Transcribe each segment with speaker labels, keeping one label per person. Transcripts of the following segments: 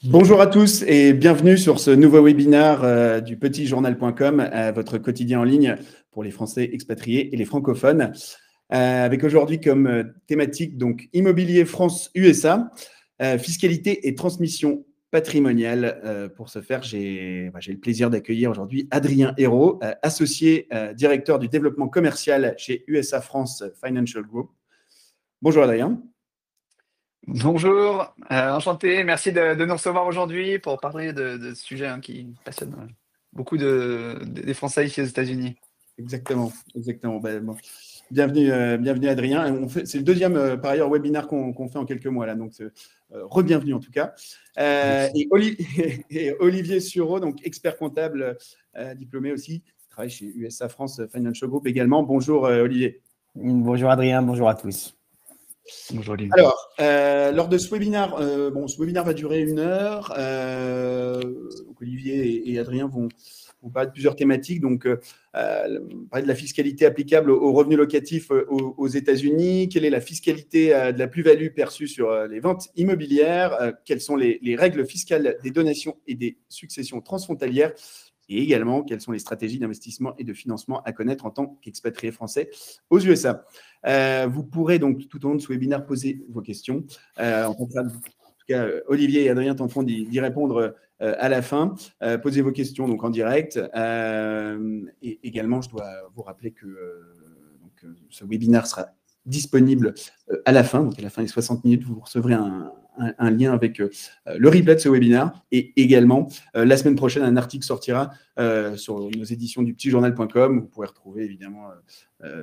Speaker 1: Bonjour à tous et bienvenue sur ce nouveau webinaire du petitjournal.com, votre quotidien en ligne pour les Français expatriés et les francophones. Avec aujourd'hui comme thématique donc immobilier France-USA, fiscalité et transmission patrimoniale. Pour ce faire, j'ai le plaisir d'accueillir aujourd'hui Adrien Hérault, associé directeur du développement commercial chez USA France Financial Group. Bonjour Adrien.
Speaker 2: Bonjour, enchanté. Merci de nous recevoir aujourd'hui pour parler de ce sujet qui passionne beaucoup des Français ici aux États-Unis.
Speaker 1: Exactement. Bon. Bienvenue Adrien. C'est le deuxième, par ailleurs, webinaire qu'on fait en quelques mois là, donc re-bienvenue en tout cas. Et Olivier Sureau, donc expert comptable diplômé aussi, qui travaille chez USA France Financial Group également. Bonjour Olivier.
Speaker 3: Bonjour Adrien, bonjour à tous.
Speaker 2: Bonjour Olivier.
Speaker 1: Alors, lors de ce webinaire, ce webinaire va durer 1 heure. Donc Olivier et Adrien vont parler de plusieurs thématiques. Donc, parler de la fiscalité applicable aux revenus locatifs aux États-Unis. Quelle est la fiscalité de la plus-value perçue sur les ventes immobilières? Quelles sont les règles fiscales des donations et des successions transfrontalières? Et également, quelles sont les stratégies d'investissement et de financement à connaître en tant qu'expatrié français aux USA. Vous pourrez donc tout au long de ce webinaire poser vos questions. En tout cas, Olivier et Adrien tenteront d'y répondre à la fin. Posez vos questions donc en direct. Et également, je dois vous rappeler que ce webinaire sera disponible à la fin. Donc à la fin des 60 minutes, vous recevrez un lien avec le replay de ce webinaire. Et également, la semaine prochaine, un article sortira sur nos éditions du petitjournal.com. Vous pourrez retrouver évidemment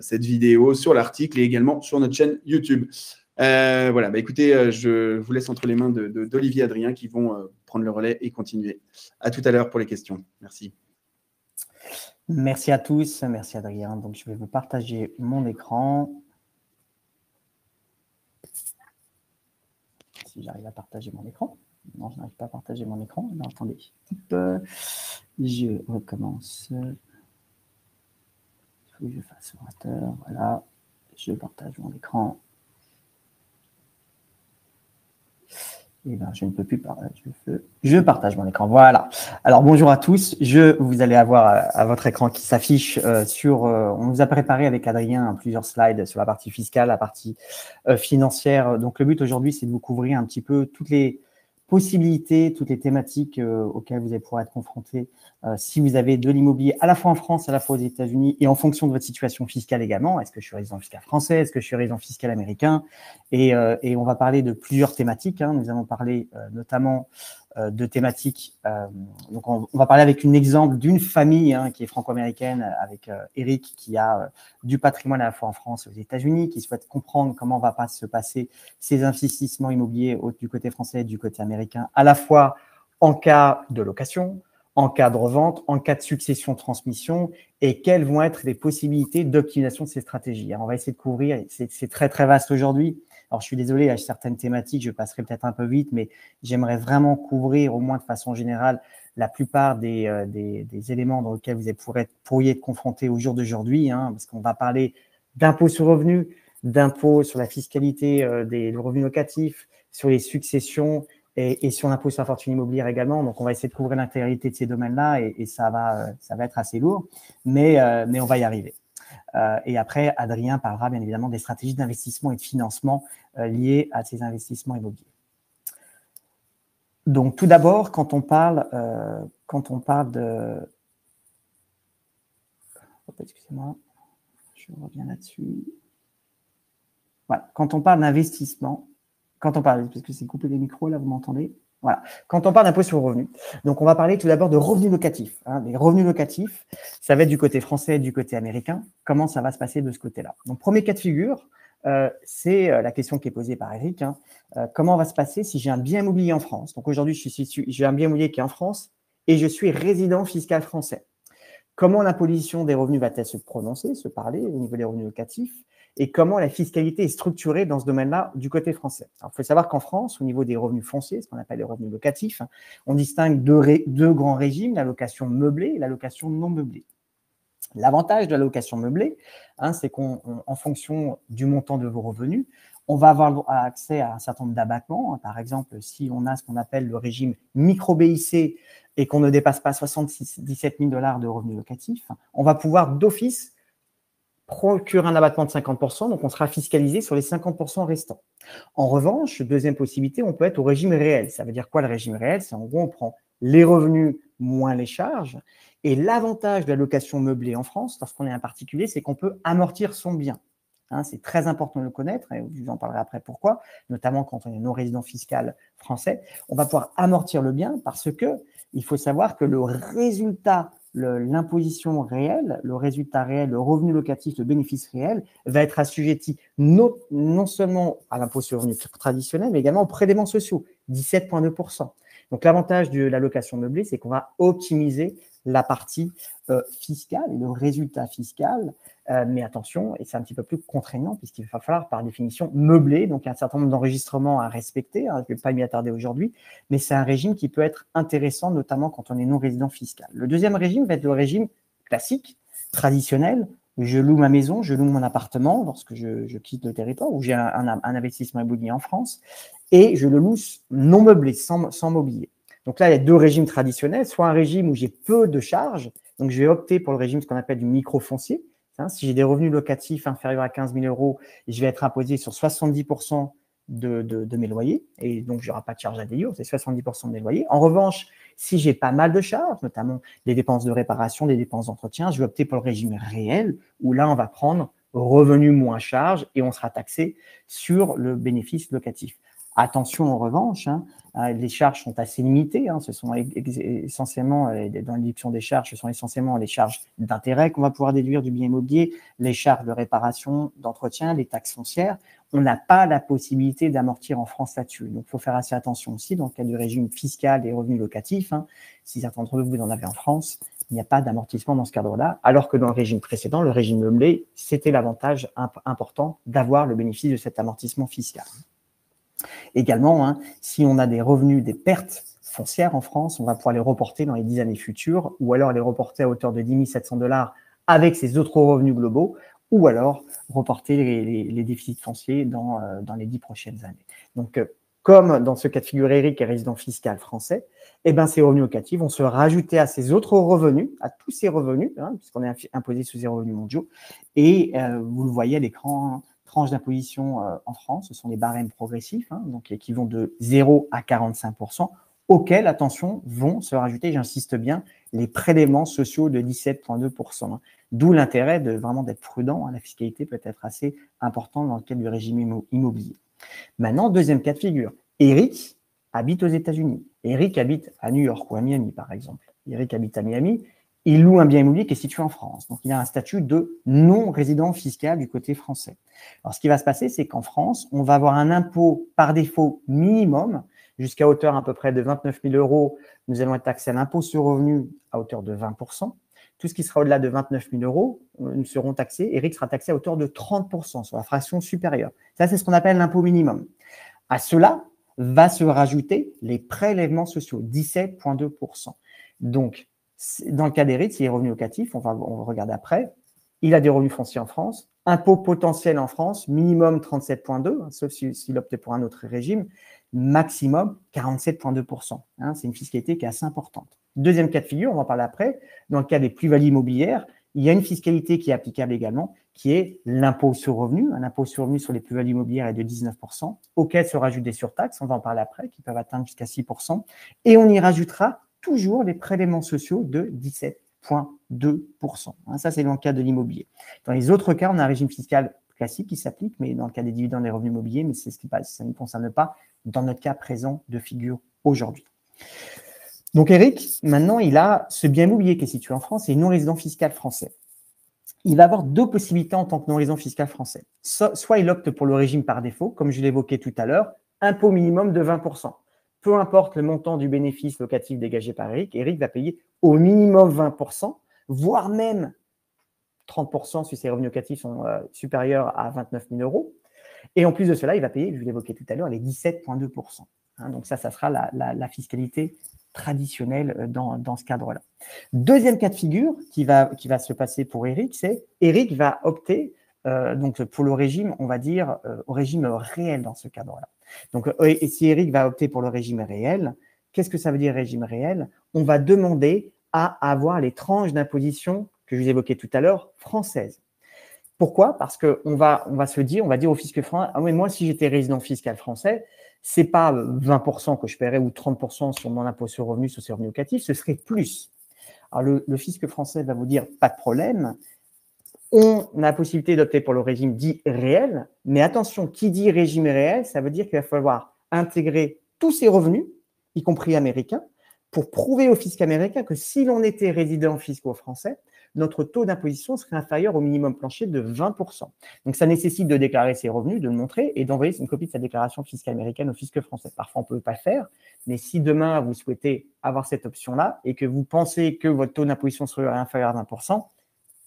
Speaker 1: cette vidéo sur l'article et également sur notre chaîne YouTube. Voilà, écoutez, je vous laisse entre les mains d'Olivier et Adrien qui vont prendre le relais et continuer. À tout à l'heure pour les questions. Merci.
Speaker 3: Merci à tous, merci Adrien. Donc, je vais vous partager mon écran. Si j'arrive à partager mon écran. Non, je n'arrive pas à partager mon écran. Alors, attendez. Je recommence. Il faut que je fasse orateur. Voilà. Je partage mon écran. Eh bien, je ne peux plus parler. Je partage mon écran. Voilà. Alors, bonjour à tous. Vous allez avoir à votre écran qui s'affiche on nous a préparé avec Adrien plusieurs slides sur la partie fiscale, la partie financière. Donc, le but aujourd'hui, c'est de vous couvrir un petit peu toutes les possibilités, toutes les thématiques auxquelles vous allez pouvoir être confrontés si vous avez de l'immobilier à la fois en France, à la fois aux États-Unis et en fonction de votre situation fiscale également. Est-ce que je suis résident fiscal français? Est-ce que je suis résident fiscal américain? Et on va parler de plusieurs thématiques. Nous allons parler notamment de thématiques. Donc, on va parler avec un exemple d'une famille qui est franco-américaine, avec Eric, qui a du patrimoine à la fois en France et aux États-Unis, qui souhaite comprendre comment va se passer ces investissements immobiliers du côté français et du côté américain, à la fois en cas de location, en cas de revente, en cas de succession-transmission, et quelles vont être les possibilités d'optimisation de ces stratégies. Alors, on va essayer de couvrir, c'est très, très vaste aujourd'hui. Alors, je suis désolé, il y a certaines thématiques, je passerai peut-être un peu vite, mais j'aimerais vraiment couvrir, au moins de façon générale, la plupart des éléments dans lesquels vous pourriez être confrontés au jour d'aujourd'hui, parce qu'on va parler d'impôts sur revenus, d'impôts sur la fiscalité des revenus locatifs, sur les successions et sur l'impôt sur la fortune immobilière également. Donc, on va essayer de couvrir l'intégralité de ces domaines-là et ça va être assez lourd, mais on va y arriver. Et après, Adrien parlera bien évidemment des stratégies d'investissement et de financement liées à ces investissements immobiliers. Donc, tout d'abord, quand on parle de… Excusez-moi, je reviens là-dessus. Voilà. Quand on parle d'investissement, parce que c'est coupé les micros, là, vous m'entendez? Voilà. Quand on parle d'impôt sur le revenu, donc on va parler tout d'abord de revenus locatifs. Les revenus locatifs, ça va être du côté français et du côté américain. Comment ça va se passer de ce côté-là? Donc, premier cas de figure, c'est la question qui est posée par Eric. Comment va se passer si j'ai un bien immobilier en France? Donc, aujourd'hui, j'ai un bien immobilier qui est en France et je suis résident fiscal français. Comment l'imposition des revenus va-t-elle se prononcer, se parler au niveau des revenus locatifs? Et comment la fiscalité est structurée dans ce domaine-là du côté français. Alors, il faut savoir qu'en France, au niveau des revenus fonciers, ce qu'on appelle les revenus locatifs, on distingue deux grands régimes, la location meublée et la location non meublée. L'avantage de la location meublée, c'est qu'en fonction du montant de vos revenus, On va avoir accès à un certain nombre d'abattements. Par exemple, si on a ce qu'on appelle le régime micro-BIC et qu'on ne dépasse pas 77 000 $ de revenus locatifs, on va pouvoir d'office procurer un abattement de 50%, donc on sera fiscalisé sur les 50% restants. En revanche, deuxième possibilité, on peut être au régime réel. Ça veut dire quoi le régime réel? C'est en gros, on prend les revenus moins les charges. Et l'avantage de la location meublée en France, lorsqu'on est un particulier, c'est qu'on peut amortir son bien. Hein, c'est très important de le connaître, et je vous en parlerai après pourquoi, notamment quand on est non-résident fiscal français. On va pouvoir amortir le bien parce que il faut savoir que le résultat, l'imposition réelle, le résultat réel, le revenu locatif, le bénéfice réel va être assujetti non seulement à l'impôt sur le revenu traditionnel, mais également aux prélèvements sociaux, 17,2%. Donc l'avantage de la location meublée, c'est qu'on va optimiser la partie fiscale et le résultat fiscal. Mais attention, et c'est un petit peu plus contraignant puisqu'il va falloir par définition meubler, donc il y a un certain nombre d'enregistrements à respecter, hein, je ne vais pas m'y attarder aujourd'hui, mais c'est un régime qui peut être intéressant, notamment quand on est non-résident fiscal. Le deuxième régime va être le régime classique, traditionnel. Je loue ma maison, je loue mon appartement lorsque je quitte le territoire, où j'ai un investissement immobilier en France, et je le loue non meublé, sans mobilier. Donc là, il y a deux régimes traditionnels, soit un régime où j'ai peu de charges, donc je vais opter pour le régime ce qu'on appelle du microfoncier. Si j'ai des revenus locatifs inférieurs à 15 000 €, je vais être imposé sur 70% de mes loyers, et donc je n'aurai pas de charge à déduire, c'est 70% de mes loyers. En revanche, si j'ai pas mal de charges, notamment des dépenses de réparation, des dépenses d'entretien, je vais opter pour le régime réel, où là, on va prendre revenus moins charges et on sera taxé sur le bénéfice locatif. Attention en revanche, les charges sont assez limitées. Ce sont essentiellement, dans la déduction des charges, ce sont essentiellement les charges d'intérêt qu'on va pouvoir déduire du bien immobilier, les charges de réparation, d'entretien, les taxes foncières. On n'a pas la possibilité d'amortir en France là-dessus. Donc, il faut faire assez attention aussi dans le cas du régime fiscal des revenus locatifs. Si certains d'entre vous en avez en France, il n'y a pas d'amortissement dans ce cadre-là, alors que dans le régime précédent, le régime meublé, c'était l'avantage important d'avoir le bénéfice de cet amortissement fiscal. Également, si on a des revenus, des pertes foncières en France, on va pouvoir les reporter dans les 10 années futures, ou alors les reporter à hauteur de 10 700 $ avec ces autres revenus globaux, ou alors reporter les déficits fonciers dans les 10 prochaines années. Donc, comme dans ce cas de figure, Eric est résident fiscal français, ces revenus locatifs vont se rajouter à ces autres revenus, à tous ces revenus, puisqu'on est imposé sous ces revenus mondiaux, et vous le voyez à l'écran, tranches d'imposition en France, ce sont des barèmes progressifs, donc qui vont de 0 à 45%, auxquels, attention, vont se rajouter, j'insiste bien, les prélèvements sociaux de 17,2%. D'où l'intérêt vraiment d'être prudent. La fiscalité peut être assez importante dans le cadre du régime immobilier. Maintenant, deuxième cas de figure. Eric habite aux États-Unis. Eric habite à New York ou à Miami, par exemple. Eric habite à Miami. Il loue un bien immobilier qui est situé en France. Donc, il a un statut de non-résident fiscal du côté français. Alors, ce qui va se passer, c'est qu'en France, on va avoir un impôt par défaut minimum jusqu'à hauteur à peu près de 29 000 €. Nous allons être taxés à l'impôt sur revenu à hauteur de 20%. Tout ce qui sera au-delà de 29 000 €, nous serons taxés. Eric sera taxé à hauteur de 30% sur la fraction supérieure. Ça, c'est ce qu'on appelle l'impôt minimum. À cela va se rajouter les prélèvements sociaux, 17,2%. Donc, dans le cas d'Eric, s'il est revenu locatif, on va regarder après, il a des revenus fonciers en France, impôt potentiel en France, minimum 37,2%, sauf s'il optait pour un autre régime, maximum 47,2%. C'est une fiscalité qui est assez importante. Deuxième cas de figure, on va en parler après, dans le cas des plus-values immobilières, il y a une fiscalité qui est applicable également, qui est l'impôt sur revenu. Un impôt sur revenu sur les plus-values immobilières est de 19%, auquel se rajoutent des surtaxes, on va en parler après, qui peuvent atteindre jusqu'à 6%, et on y rajoutera toujours les prélèvements sociaux de 17,2%. Ça, c'est dans le cas de l'immobilier. Dans les autres cas, on a un régime fiscal classique qui s'applique, mais dans le cas des dividendes et des revenus immobiliers, mais c'est ce qui passe, ça ne nous concerne pas dans notre cas présent de figure aujourd'hui. Donc, Eric, maintenant, il a ce bien immobilier qui est situé en France et non-résident fiscal français. Il va avoir deux possibilités en tant que non-résident fiscal français. Soit il opte pour le régime par défaut, comme je l'évoquais tout à l'heure, impôt minimum de 20%. Peu importe le montant du bénéfice locatif dégagé par Eric, Eric va payer au minimum 20%, voire même 30% si ses revenus locatifs sont supérieurs à 29 000 €. Et en plus de cela, il va payer, je l'évoquais tout à l'heure, les 17,2%. Donc ça sera la fiscalité traditionnelle dans ce cadre-là. Deuxième cas de figure qui va se passer pour Eric, c'est Eric va opter donc pour le régime, on va dire au régime réel dans ce cadre-là. Donc, et si Eric va opter pour le régime réel, qu'est-ce que ça veut dire régime réel? On va demander à avoir les tranches d'imposition que je vous évoquais tout à l'heure, françaises. Pourquoi? Parce qu'on va se dire, on va dire au fisc français, ah oui, moi, si j'étais résident fiscal français, c'est pas 20% que je paierais ou 30% sur mon impôt sur revenu, sur ces revenus locatifs, ce serait plus. Alors, le fisc français va vous dire, pas de problème, on a la possibilité d'opter pour le régime dit réel, mais attention, qui dit régime réel, ça veut dire qu'il va falloir intégrer tous ces revenus, y compris américains, pour prouver au fisc américain que si l'on était résident fiscal français, notre taux d'imposition serait inférieur au minimum plancher de 20%. Donc, ça nécessite de déclarer ses revenus, de le montrer et d'envoyer une copie de sa déclaration fiscale américaine au fisc français. Parfois, on ne peut pas le faire, mais si demain, vous souhaitez avoir cette option-là et que vous pensez que votre taux d'imposition serait inférieur à 20%,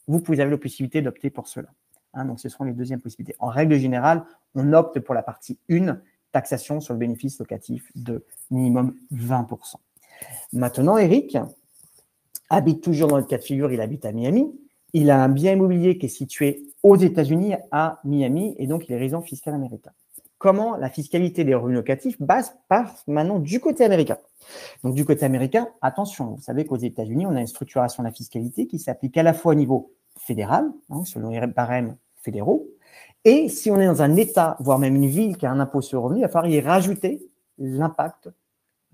Speaker 3: vous avez la possibilité d'opter pour cela. Donc, ce seront les deuxièmes possibilités. En règle générale, on opte pour la partie 1, taxation sur le bénéfice locatif de minimum 20%. Maintenant, Eric habite toujours dans le cas de figure, il habite à Miami. Il a un bien immobilier qui est situé aux États-Unis à Miami et donc il est résident fiscal américain. Comment la fiscalité des revenus locatifs passe maintenant du côté américain? Donc, du côté américain, attention, vous savez qu'aux États-Unis, on a une structuration de la fiscalité qui s'applique à la fois au niveau fédéral, selon les barèmes fédéraux, et si on est dans un État, voire même une ville qui a un impôt sur le revenu, il va falloir y rajouter l'impact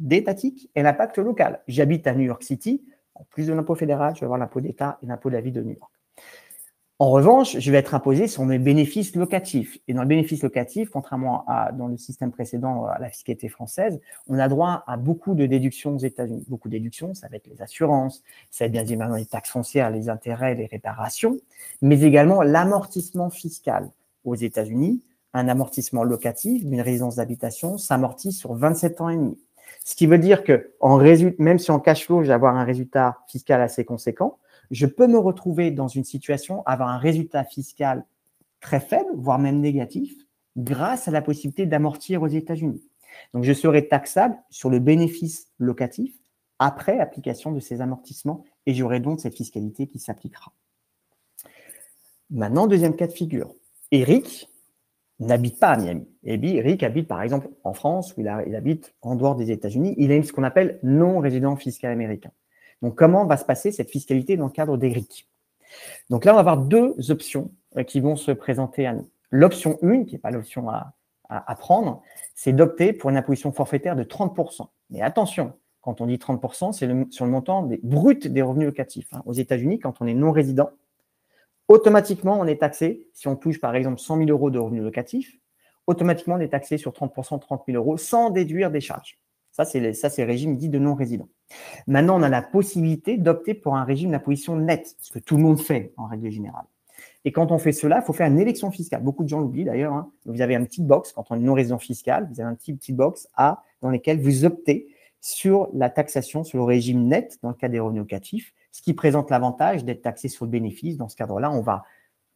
Speaker 3: étatique et l'impact local. J'habite à New York City, en plus de l'impôt fédéral, je vais avoir l'impôt d'État et l'impôt de la ville de New York. En revanche, je vais être imposé sur mes bénéfices locatifs. Et dans le bénéfice locatif, contrairement à dans le système précédent à la fiscalité française, on a droit à beaucoup de déductions aux États-Unis. Beaucoup de déductions, ça va être les assurances, ça va être bien évidemment les taxes foncières, les intérêts, les réparations, mais également l'amortissement fiscal aux États-Unis. Un amortissement locatif d'une résidence d'habitation s'amortit sur 27 ans et demi. Ce qui veut dire que même si en cash flow, je vais avoir un résultat fiscal assez conséquent, je peux me retrouver dans une situation, avoir un résultat fiscal très faible, voire même négatif, grâce à la possibilité d'amortir aux États-Unis. Donc, je serai taxable sur le bénéfice locatif après application de ces amortissements et j'aurai donc cette fiscalité qui s'appliquera. Maintenant, deuxième cas de figure. Eric n'habite pas à Miami. Eric habite par exemple en France, où il habite en dehors des États-Unis. Il est ce qu'on appelle non-résident fiscal américain. Donc, comment va se passer cette fiscalité dans le cadre d'Eric? Donc là, on va avoir deux options qui vont se présenter à nous. L'option 1, qui n'est pas l'option à prendre, c'est d'opter pour une imposition forfaitaire de 30%. Mais attention, quand on dit 30%, c'est sur le montant brut des revenus locatifs. Aux États-Unis, quand on est non-résident, automatiquement, on est taxé, si on touche par exemple 100 000 euros de revenus locatifs, automatiquement, on est taxé sur 30% de 30 000 euros sans déduire des charges. Ça, c'est le régime dit de non-résident. Maintenant, on a la possibilité d'opter pour un régime d'imposition nette, ce que tout le monde fait en règle générale. Et quand on fait cela, il faut faire une élection fiscale. Beaucoup de gens l'oublient d'ailleurs. Vous avez un petit box, quand on est non-résident fiscal, vous avez un petit box A dans lequel vous optez sur la taxation sur le régime net dans le cas des revenus locatifs, ce qui présente l'avantage d'être taxé sur le bénéfice. Dans ce cadre-là,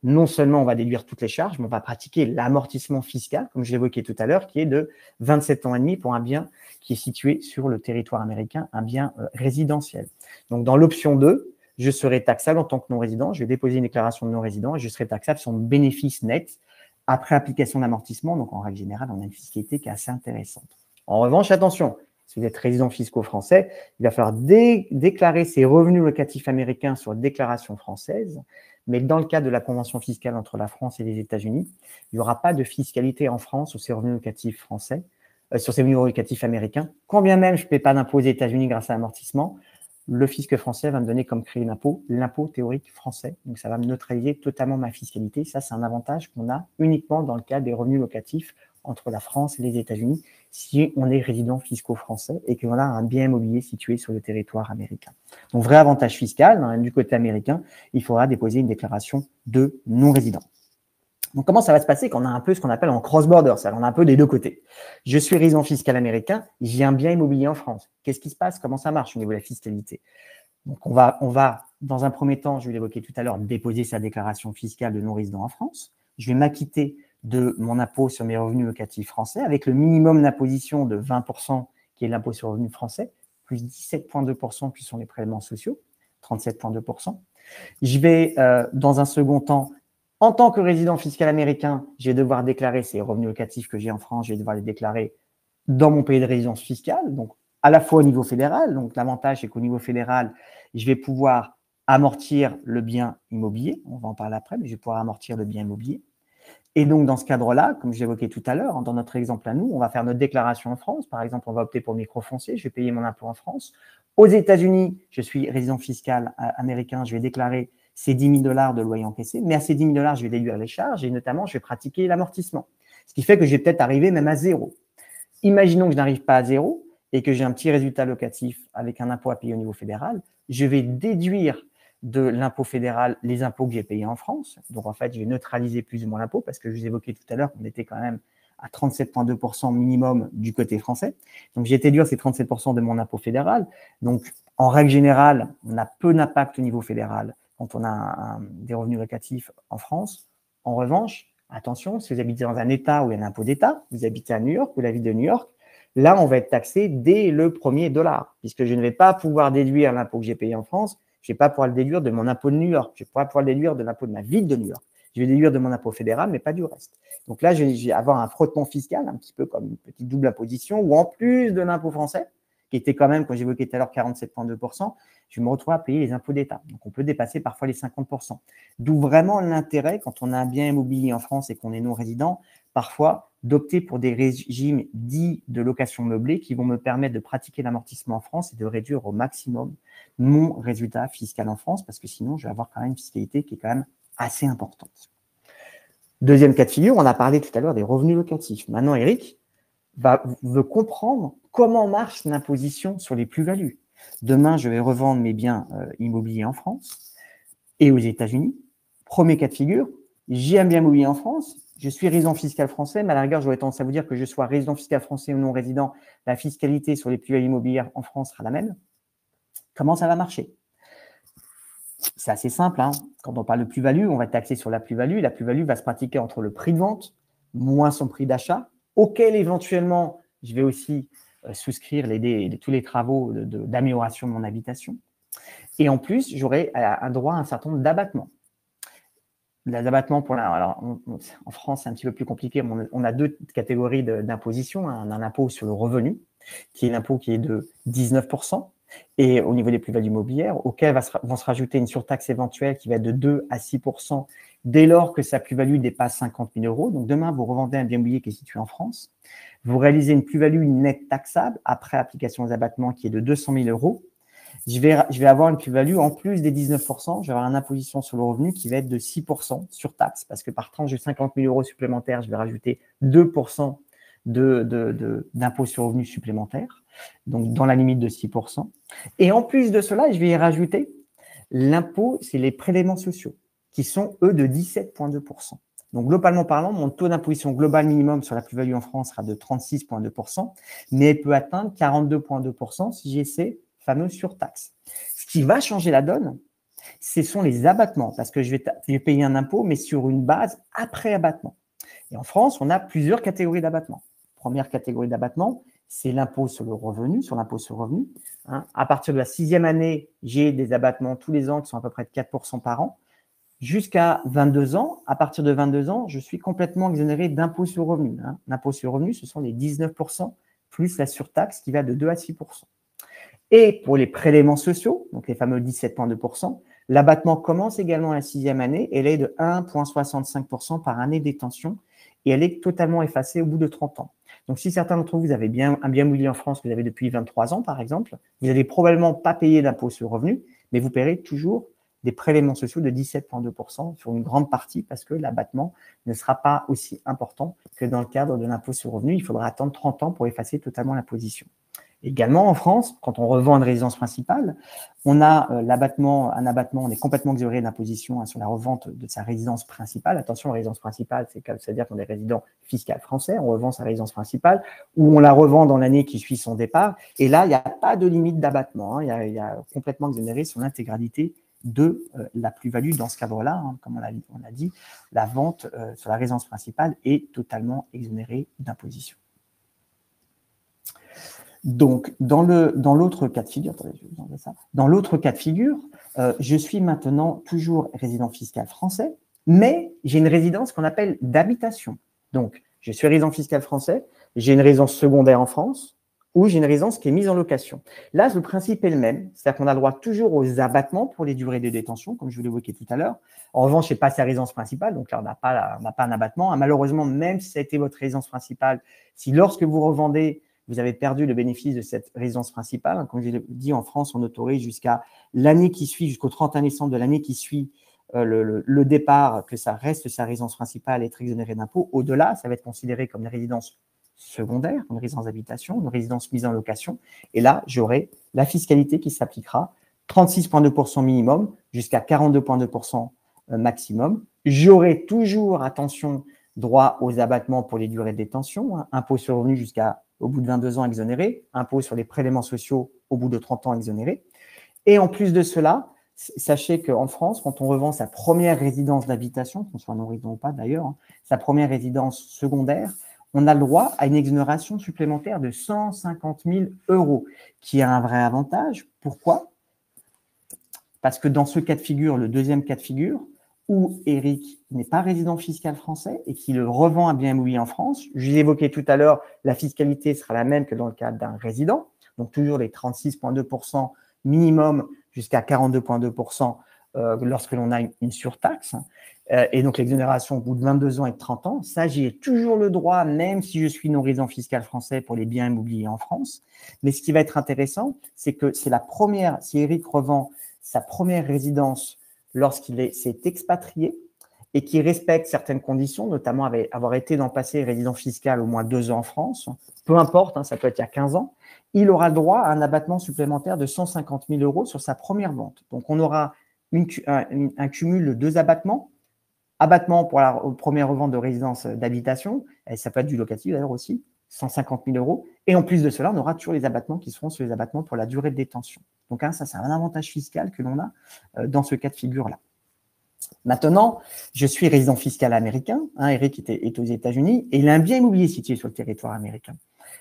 Speaker 3: non seulement on va déduire toutes les charges, mais on va pratiquer l'amortissement fiscal, comme je l'évoquais tout à l'heure, qui est de 27 ans et demi pour un bien qui est situé sur le territoire américain, un bien résidentiel. Donc, dans l'option 2, je serai taxable en tant que non-résident. Je vais déposer une déclaration de non-résident et je serai taxable sur mon bénéfice net après application d'amortissement. Donc, en règle générale, on a une fiscalité qui est assez intéressante. En revanche, attention, si vous êtes résident fiscal français, il va falloir déclarer ses revenus locatifs américains sur déclaration française. Mais dans le cadre de la convention fiscale entre la France et les États-Unis, il n'y aura pas de fiscalité en France sur ces revenus locatifs français, sur ces revenus locatifs américains. Quand bien même je ne paie pas d'impôt aux États-Unis grâce à l'amortissement, le fisc français va me donner comme crédit d'impôt l'impôt théorique français. Donc, ça va me neutraliser totalement ma fiscalité. Ça, c'est un avantage qu'on a uniquement dans le cas des revenus locatifs entre la France et les États-Unis si on est résident fiscal français et qu'on a un bien immobilier situé sur le territoire américain. Donc, vrai avantage fiscal, du côté américain, il faudra déposer une déclaration de non-résident. Donc, comment ça va se passer quand on a un peu ce qu'on appelle en cross-border, c'est-à-dire on a un peu des deux côtés. Je suis résident fiscal américain, j'ai un bien immobilier en France. Qu'est-ce qui se passe? Comment ça marche au niveau de la fiscalité? Donc, on va, dans un premier temps, je vais l'évoquer tout à l'heure, déposer sa déclaration fiscale de non-résident en France. Je vais m'acquitter de mon impôt sur mes revenus locatifs français avec le minimum d'imposition de 20% qui est l'impôt sur le revenu français, plus 17,2% qui sont les prélèvements sociaux, 37,2%. Je vais, dans un second temps, En tant que résident fiscal américain, je vais devoir déclarer ces revenus locatifs que j'ai en France, je vais devoir les déclarer dans mon pays de résidence fiscale, donc à la fois au niveau fédéral. Donc, l'avantage, c'est qu'au niveau fédéral, je vais pouvoir amortir le bien immobilier. On va en parler après, mais je vais pouvoir amortir le bien immobilier. Et donc, dans ce cadre-là, comme j'évoquais tout à l'heure, dans notre exemple à nous, on va faire notre déclaration en France. Par exemple, on va opter pour microfoncier, je vais payer mon impôt en France. Aux États-Unis, je suis résident fiscal américain, je vais déclarer ces 10 000 $ de loyer encaissé, mais à ces 10 000 $, je vais déduire les charges et notamment, je vais pratiquer l'amortissement. Ce qui fait que je vais peut-être arriver même à zéro. Imaginons que je n'arrive pas à zéro et que j'ai un petit résultat locatif avec un impôt à payer au niveau fédéral, je vais déduire de l'impôt fédéral les impôts que j'ai payés en France. Donc, en fait, je vais neutraliser plus ou moins l'impôt parce que je vous évoquais tout à l'heure qu'on était quand même à 37,2% minimum du côté français. Donc, j'ai déduire ces 37% de mon impôt fédéral. Donc, en règle générale, on a peu d'impact au niveau fédéral quand on a des revenus locatifs en France. En revanche, attention, si vous habitez dans un État où il y a un impôt d'État, vous habitez à New York ou la ville de New York, là, on va être taxé dès le premier dollar, puisque je ne vais pas pouvoir déduire l'impôt que j'ai payé en France, je ne vais pas pouvoir le déduire de mon impôt de New York, je ne vais pas pouvoir le déduire de l'impôt de ma ville de New York. Je vais déduire de mon impôt fédéral, mais pas du reste. Donc là, je vais avoir un frottement fiscal, un petit peu comme une petite double imposition, où en plus de l'impôt français, qui était quand même, comme j'évoquais tout à l'heure, 47,2%, je me retrouve à payer les impôts d'État. Donc, on peut dépasser parfois les 50%. D'où vraiment l'intérêt, quand on a un bien immobilier en France et qu'on est non-résident, parfois d'opter pour des régimes dits de location meublée qui vont me permettre de pratiquer l'amortissement en France et de réduire au maximum mon résultat fiscal en France, parce que sinon, je vais avoir quand même une fiscalité qui est quand même assez importante. Deuxième cas de figure, on a parlé tout à l'heure des revenus locatifs. Maintenant, Eric veut comprendre comment marche l'imposition sur les plus-values. Demain, je vais revendre mes biens immobiliers en France et aux États-Unis. Premier cas de figure, j'ai un bien immobilier en France, je suis résident fiscal français, mais à la rigueur, j'aurais tendance à vous dire que je sois résident fiscal français ou non résident, la fiscalité sur les plus-values immobilières en France sera la même. Comment ça va marcher? C'est assez simple, hein. Quand on parle de plus-value, on va taxer sur la plus-value. La plus-value va se pratiquer entre le prix de vente moins son prix d'achat, auquel éventuellement, je vais aussi souscrire tous les travaux d'amélioration de mon habitation. Et en plus, j'aurai un droit à un certain nombre d'abattements. L'abattement en France, c'est un petit peu plus compliqué. On a deux catégories d'imposition. On a un impôt sur le revenu, qui est l'impôt qui est de 19%, et au niveau des plus-values immobilières, auquel vont se rajouter une surtaxe éventuelle qui va être de 2 à 6% dès lors que sa plus-value dépasse 50 000 €. Donc, demain, vous revendez un bien immobilier qui est situé en France. Vous réalisez une plus-value nette taxable après application des abattements qui est de 200 000 €. Je vais avoir une plus-value en plus des 19%, je vais avoir une imposition sur le revenu qui va être de 6% sur taxe, parce que par tranche de 50 000 € supplémentaires, je vais rajouter 2% d'impôt sur le revenu supplémentaire, donc dans la limite de 6%. Et en plus de cela, je vais y rajouter l'impôt, c'est les prélèvements sociaux, qui sont, eux, de 17,2%. Donc, globalement parlant, mon taux d'imposition global minimum sur la plus-value en France sera de 36,2%, mais elle peut atteindre 42,2% si j'ai ces fameuses surtaxes. Ce qui va changer la donne, ce sont les abattements, parce que je vais payer un impôt, mais sur une base après abattement. Et en France, on a plusieurs catégories d'abattement. Première catégorie d'abattement, c'est l'impôt sur le revenu, hein. À partir de la 6e année, j'ai des abattements tous les ans qui sont à peu près de 4% par an. Jusqu'à 22 ans, à partir de 22 ans, je suis complètement exonéré d'impôt sur le revenu, hein. L'impôt sur le revenu, ce sont les 19% plus la surtaxe qui va de 2 à 6%. Et pour les prélèvements sociaux, donc les fameux 17,2%, l'abattement commence également à la 6e année. Elle est de 1,65% par année de détention et elle est totalement effacée au bout de 30 ans. Donc, si certains d'entre vous avez un bien immobilier en France que vous avez depuis 23 ans, par exemple, vous n'allez probablement pas payer d'impôt sur le revenu, mais vous paierez toujours des prélèvements sociaux de 17,2% sur une grande partie parce que l'abattement ne sera pas aussi important que dans le cadre de l'impôt sur le revenu. Il faudra attendre 30 ans pour effacer totalement l'imposition. Également, en France, quand on revend une résidence principale, on a un abattement, on est complètement exonéré d'imposition sur la revente de sa résidence principale. Attention, la résidence principale, c'est-à-dire qu'on est résident fiscal français, on revend sa résidence principale ou on la revend dans l'année qui suit son départ. Et là, il n'y a pas de limite d'abattement, hein. Il y a complètement exonéré sur l'intégralité de la plus-value dans ce cadre-là. Hein. Comme on a dit, la vente sur la résidence principale est totalement exonérée d'imposition. Donc, dans l'autre cas de figure, je suis maintenant toujours résident fiscal français, mais j'ai une résidence qu'on appelle d'habitation. Donc, je suis résident fiscal français, j'ai une résidence secondaire en France, ou j'ai une résidence qui est mise en location. Là, le principe est le même, c'est-à-dire qu'on a le droit toujours aux abattements pour les durées de détention, comme je vous l'évoquais tout à l'heure. En revanche, ce n'est pas sa résidence principale, donc là, on n'a pas un abattement. Malheureusement, même si ça a été votre résidence principale, si lorsque vous revendez, vous avez perdu le bénéfice de cette résidence principale, comme je l'ai dit, en France, on autorise jusqu'à l'année qui suit, jusqu'au 31 décembre de l'année qui suit le départ, que ça reste sa résidence principale et être exonéré d'impôt. Au-delà, ça va être considéré comme une résidence secondaire, une résidence d'habitation, une résidence mise en location. Et là, j'aurai la fiscalité qui s'appliquera, 36,2% minimum jusqu'à 42,2% maximum. J'aurai toujours, attention, droit aux abattements pour les durées de détention, hein, impôt sur le revenu jusqu'au bout de 22 ans exonéré, impôt sur les prélèvements sociaux au bout de 30 ans exonéré. Et en plus de cela, sachez qu'en France, quand on revend sa première résidence d'habitation, qu'on soit non-résident ou pas d'ailleurs, hein, sa première résidence secondaire, on a le droit à une exonération supplémentaire de 150 000 €, qui a un vrai avantage. Pourquoi? Parce que dans ce cas de figure, le deuxième cas de figure, où Eric n'est pas résident fiscal français et qu'il revend un bien immobilier en France, je l'évoquais tout à l'heure, la fiscalité sera la même que dans le cadre d'un résident, donc toujours les 36,2% minimum jusqu'à 42,2% lorsque l'on a une surtaxe. Et donc l'exonération au bout de 22 ans et de 30 ans, ça, j'ai toujours le droit, même si je suis non-résident fiscal français pour les biens immobiliers en France. Mais ce qui va être intéressant, c'est que c'est la première, si Eric revend sa première résidence lorsqu'il s'est expatrié et qui respecte certaines conditions, notamment avoir été dans le passé résident fiscal au moins 2 ans en France, peu importe, hein, ça peut être il y a 15 ans, il aura le droit à un abattement supplémentaire de 150 000 € sur sa première vente. Donc, on aura un cumul de 2 abattements. Abattement pour la première revente de résidence d'habitation, et ça peut être du locatif d'ailleurs aussi, 150 000 €. Et en plus de cela, on aura toujours les abattements qui seront sur les abattements pour la durée de détention. Donc, hein, ça, c'est un avantage fiscal que l'on a dans ce cas de figure-là. Maintenant, je suis résident fiscal américain. Hein, Eric est aux États-Unis et il a un bien immobilier situé sur le territoire américain.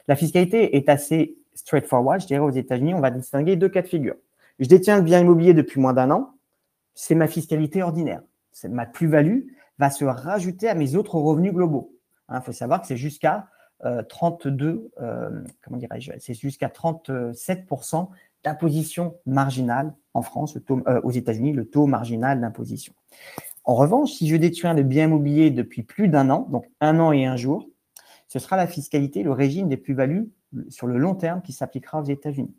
Speaker 3: La fiscalité est assez straightforward. Je dirais aux États-Unis, on va distinguer 2 cas de figure. Je détiens le bien immobilier depuis moins d'1 an. C'est ma fiscalité ordinaire. Ma plus-value va se rajouter à mes autres revenus globaux. Il faut savoir que c'est jusqu'à 37% d'imposition marginale en France, aux États-Unis, le taux marginal d'imposition. En revanche, si je détiens le bien immobilier depuis plus d'1 an, donc 1 an et 1 jour, ce sera la fiscalité, le régime des plus-values sur le long terme qui s'appliquera aux États-Unis.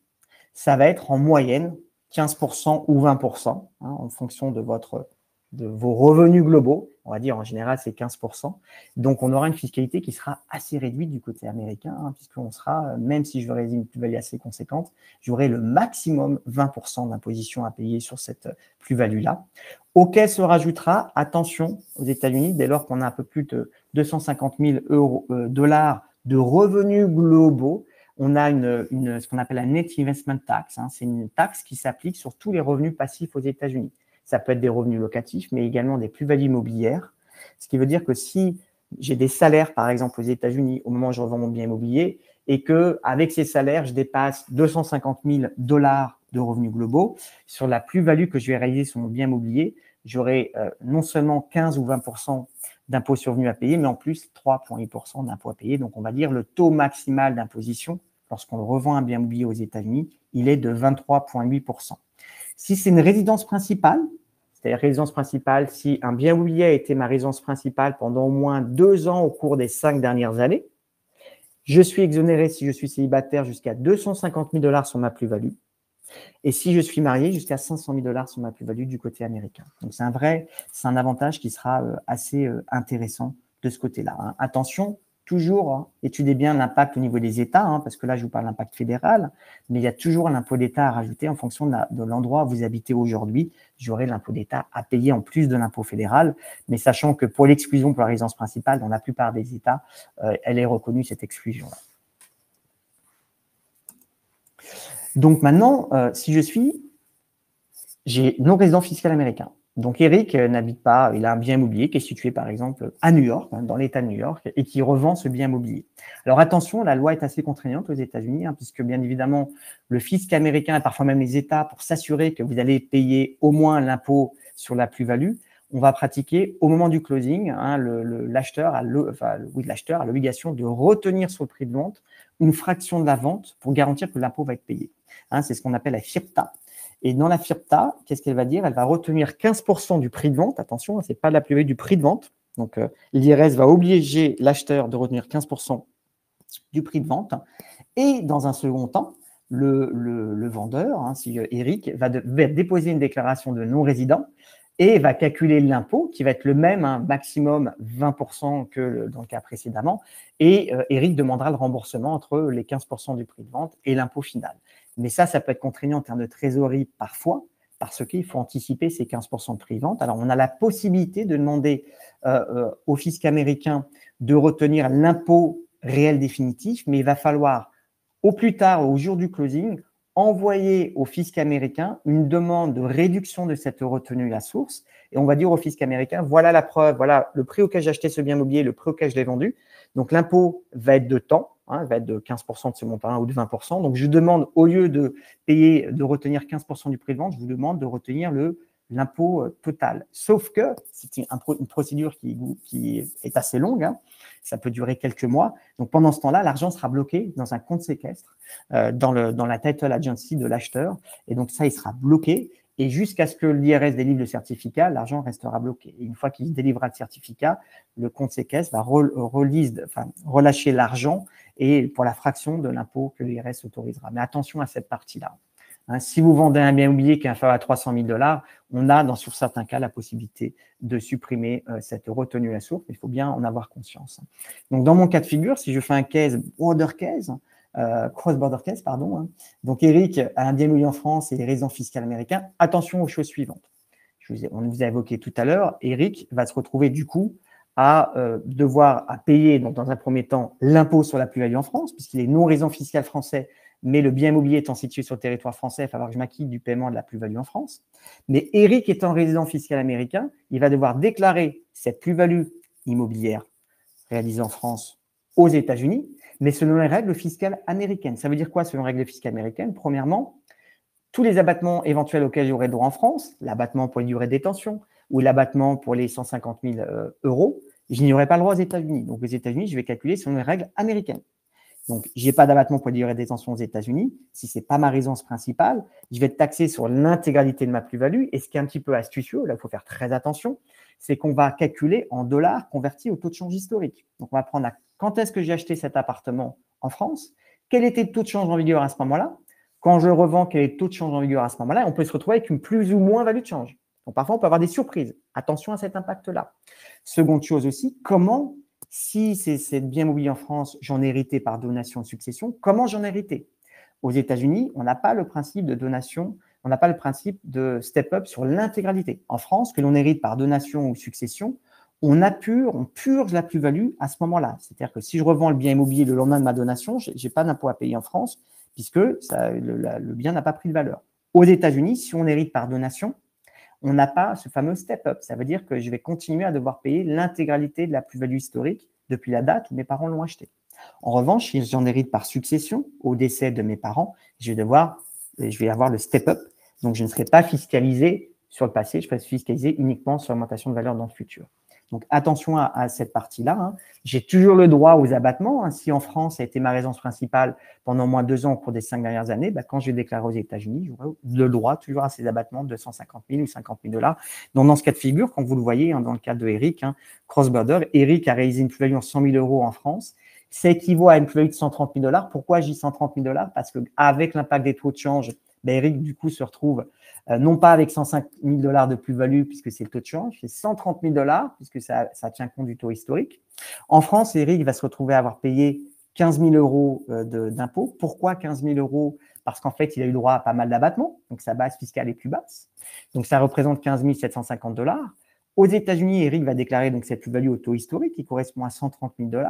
Speaker 3: Ça va être en moyenne 15% ou 20%, hein, en fonction de vos revenus globaux. On va dire en général, c'est 15%. Donc, on aura une fiscalité qui sera assez réduite du côté américain, hein, puisqu'on sera, même si je réalise une plus-value assez conséquente, j'aurai le maximum 20% d'imposition à payer sur cette plus-value-là, auquel se rajoutera, attention, aux États-Unis, dès lors qu'on a un peu plus de 250 000 $ de revenus globaux, on a ce qu'on appelle la Net Investment Tax. Hein. C'est une taxe qui s'applique sur tous les revenus passifs aux États-Unis. Ça peut être des revenus locatifs, mais également des plus-values immobilières. Ce qui veut dire que si j'ai des salaires, par exemple, aux États-Unis, au moment où je revends mon bien immobilier, et qu'avec ces salaires, je dépasse 250 000 $ de revenus globaux, sur la plus-value que je vais réaliser sur mon bien immobilier, j'aurai non seulement 15 ou 20% d'impôt sur revenu à payer, mais en plus 3,8% d'impôt à payer. Donc, on va dire le taux maximal d'imposition, lorsqu'on revend un bien immobilier aux États-Unis, il est de 23,8%. Si c'est une résidence principale, c'est-à-dire résidence principale, si un bien immobilier a été ma résidence principale pendant au moins 2 ans au cours des 5 dernières années, je suis exonéré si je suis célibataire jusqu'à 250 000 $ sur ma plus-value. Et si je suis marié, jusqu'à 500 000 $ sur ma plus-value du côté américain. Donc, c'est un avantage qui sera assez intéressant de ce côté-là. Hein. Attention, toujours, hein, étudiez bien l'impact au niveau des États, hein, parce que là, je vous parle de l'impact fédéral, mais il y a toujours l'impôt d'État à rajouter en fonction de l'endroit où vous habitez aujourd'hui. J'aurai l'impôt d'État à payer en plus de l'impôt fédéral, mais sachant que pour l'exclusion pour la résidence principale, dans la plupart des États, elle est reconnue, cette exclusion-là. Donc maintenant, si j'ai non-résident fiscal américain. Donc Eric n'habite pas, il a un bien immobilier qui est situé par exemple à New York, hein, dans l'État de New York, et qui revend ce bien immobilier. Alors attention, la loi est assez contraignante aux États-Unis, hein, puisque bien évidemment, le fisc américain et parfois même les États, pour s'assurer que vous allez payer au moins l'impôt sur la plus-value, on va pratiquer au moment du closing, hein, l'acheteur a l'obligation de retenir sur le prix de vente une fraction de la vente pour garantir que l'impôt va être payé. Hein, c'est ce qu'on appelle la FIRPTA. Et dans la FIRPTA, qu'est-ce qu'elle va dire? Elle va retenir 15% du prix de vente. Attention, ce n'est pas la plus-value du prix de vente. Donc, l'IRS va obliger l'acheteur de retenir 15% du prix de vente. Et dans un second temps, le vendeur, hein, si Eric, va déposer une déclaration de non-résident et va calculer l'impôt qui va être le même, hein, maximum 20% que dans le cas précédemment. Et Eric demandera le remboursement entre les 15% du prix de vente et l'impôt final. Mais ça peut être contraignant en termes de trésorerie parfois, parce qu'il faut anticiper ces 15% de prix de vente. Alors, on a la possibilité de demander au fisc américain de retenir l'impôt réel définitif, mais il va falloir, au plus tard, au jour du closing, envoyer au fisc américain une demande de réduction de cette retenue à source. Et on va dire au fisc américain, voilà la preuve, voilà le prix auquel j'ai acheté ce bien immobilier, le prix auquel je l'ai vendu. Donc, l'impôt va être de temps, hein, va être de 15% de ce montant-là ou de 20%. Donc, je demande, au lieu de retenir 15% du prix de vente, je vous demande de retenir l'impôt total. Sauf que c'est une procédure qui est assez longue, hein. Ça peut durer quelques mois. Donc, pendant ce temps-là, l'argent sera bloqué dans un compte séquestre dans la title agency de l'acheteur. Et donc, ça, il sera bloqué. Et jusqu'à ce que l'IRS délivre le certificat, l'argent restera bloqué. Et une fois qu'il délivrera le certificat, le compte séquestre va relâcher l'argent et pour la fraction de l'impôt que l'IRS autorisera. Mais attention à cette partie-là. Hein, si vous vendez un bien immobilier qui est inférieur à 300 000 $, on a, sur certains cas, la possibilité de supprimer cette retenue à source. Il faut bien en avoir conscience. Donc, dans mon cas de figure, si je fais un cross-border case, pardon, hein, donc Eric a un bien immobilier en France et est résident fiscal américain, attention aux choses suivantes. On vous a évoqué tout à l'heure, Eric va se retrouver du coup à devoir payer, donc, dans un premier temps, l'impôt sur la plus-value en France, puisqu'il est non résident fiscal français, mais le bien immobilier étant situé sur le territoire français, il va falloir que je m'acquitte du paiement de la plus-value en France. Mais Eric étant résident fiscal américain, il va devoir déclarer cette plus-value immobilière réalisée en France aux États-Unis, mais selon les règles fiscales américaines. Ça veut dire quoi selon les règles fiscales américaines? Premièrement, tous les abattements éventuels auxquels j'aurai droit en France, l'abattement pour les durées de détention ou l'abattement pour les 150 000 €, je n'y aurai pas le droit aux États-Unis. Donc, aux États-Unis, je vais calculer selon les règles américaines. Donc, je n'ai pas d'abattement pour les durées de détention aux États-Unis. Si ce n'est pas ma résidence principale, je vais être taxé sur l'intégralité de ma plus-value. Et ce qui est un petit peu astucieux, là, il faut faire très attention, c'est qu'on va calculer en dollars convertis au taux de change historique. Donc, on va prendre quand est-ce que j'ai acheté cet appartement en France, quel était le taux de change en vigueur à ce moment-là, quand je le revends, quel est le taux de change en vigueur à ce moment-là, et on peut se retrouver avec une plus ou moins value de change. Donc, parfois, on peut avoir des surprises. Attention à cet impact-là. Seconde chose aussi, si c'est bien immobilier en France, j'en ai hérité par donation ou succession, comment j'en ai hérité? Aux États-Unis, on n'a pas le principe de donation, on n'a pas le principe de step-up sur l'intégralité. En France, que l'on hérite par donation ou succession, on purge la plus-value à ce moment-là. C'est-à-dire que si je revends le bien immobilier le lendemain de ma donation, je n'ai pas d'impôt à payer en France puisque le bien n'a pas pris de valeur. Aux États-Unis, si on hérite par donation, on n'a pas ce fameux step-up. Ça veut dire que je vais continuer à devoir payer l'intégralité de la plus-value historique depuis la date où mes parents l'ont acheté. En revanche, si j'en hérite par succession au décès de mes parents, je vais avoir le step-up. Donc, je ne serai pas fiscalisé sur le passé, je serai fiscalisé uniquement sur l'augmentation de valeur dans le futur. Donc, attention à cette partie-là. Hein. J'ai toujours le droit aux abattements. Hein. Si en France, ça a été ma résidence principale pendant au moins 2 ans au cours des 5 dernières années, quand je vais déclarer aux États-Unis, j'aurai le droit toujours à ces abattements de 250 000 ou 50 000 $. Donc, dans ce cas de figure, comme vous le voyez, hein, dans le cas de Eric, hein, cross-border, Eric a réalisé une plus-value en 100 000 € en France. Ça équivaut à une plus-value de 130 000 $. Pourquoi je dis 130 000 $? Parce qu'avec l'impact des taux de change, Eric, du coup, se retrouve non pas avec 105 000 $ de plus-value puisque c'est le taux de change, c'est 130 000 $ puisque ça tient compte du taux historique. En France, Eric va se retrouver à avoir payé 15 000 € d'impôts. Pourquoi 15 000 €? Parce qu'en fait, il a eu droit à pas mal d'abattements, donc sa base fiscale est plus basse. Donc, ça représente 15 750 $. Aux États-Unis, Eric va déclarer donc cette plus-value au taux historique qui correspond à 130 000 $.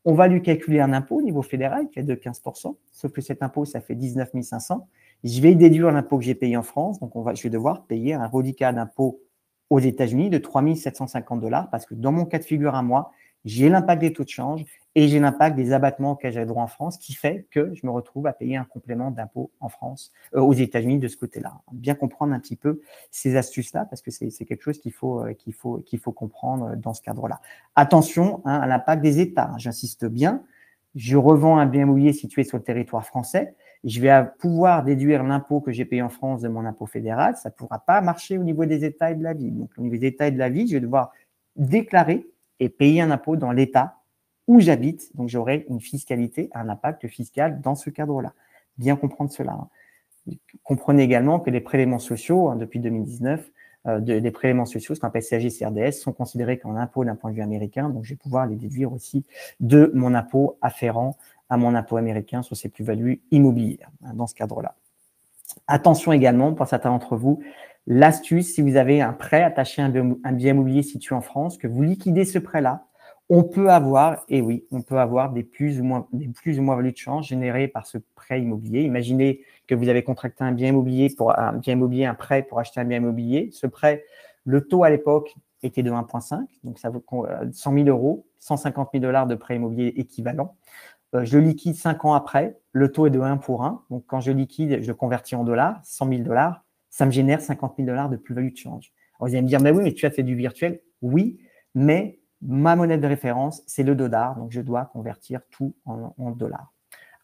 Speaker 3: On va lui calculer un impôt au niveau fédéral qui est de 15%, sauf que cet impôt, ça fait 19 500. Je vais déduire l'impôt que j'ai payé en France, donc je vais devoir payer un reliquat d'impôt aux États-Unis de 3 750 $ parce que dans mon cas de figure à moi, j'ai l'impact des taux de change et j'ai l'impact des abattements auxquels j'ai droit en France, qui fait que je me retrouve à payer un complément d'impôt en France, aux États-Unis de ce côté-là. Bien comprendre un petit peu ces astuces-là, parce que c'est quelque chose qu'il faut comprendre dans ce cadre-là. Attention à l'impact des États, j'insiste bien. Je revends un bien immobilier situé sur le territoire français, je vais pouvoir déduire l'impôt que j'ai payé en France de mon impôt fédéral, ça ne pourra pas marcher au niveau des États et de la ville. Donc, au niveau des États et de la ville, je vais devoir déclarer et payer un impôt dans l'État où j'habite. Donc, j'aurai une fiscalité, un impact fiscal dans ce cadre-là. Bien comprendre cela. Comprenez également que les prélèvements sociaux, depuis 2019, des prélèvements sociaux, ce qu'on appelle CSG-CRDS, sont considérés comme un impôt d'un point de vue américain. Donc, je vais pouvoir les déduire aussi de mon impôt afférent à mon impôt américain sur ces plus-values immobilières, dans ce cadre-là. Attention également, pour certains d'entre vous, l'astuce, si vous avez un prêt attaché à un bien immobilier situé en France, que vous liquidez ce prêt-là, on peut avoir, et oui, on peut avoir des plus ou moins values de change générées par ce prêt immobilier. Imaginez que vous avez contracté un bien immobilier, un prêt pour acheter un bien immobilier. Ce prêt, le taux à l'époque était de 1,5, donc ça vaut 100 000 euros, 150 000 $ de prêt immobilier équivalent. Je liquide 5 ans après, le taux est de 1 pour 1. Donc, quand je liquide, je convertis en dollars, 100 000 $, ça me génère 50 000 $ de plus-value de change. Alors, vous allez me dire, mais oui, mais tu as fait du virtuel. Oui, mais ma monnaie de référence, c'est le dollar. Donc, je dois convertir tout en dollars.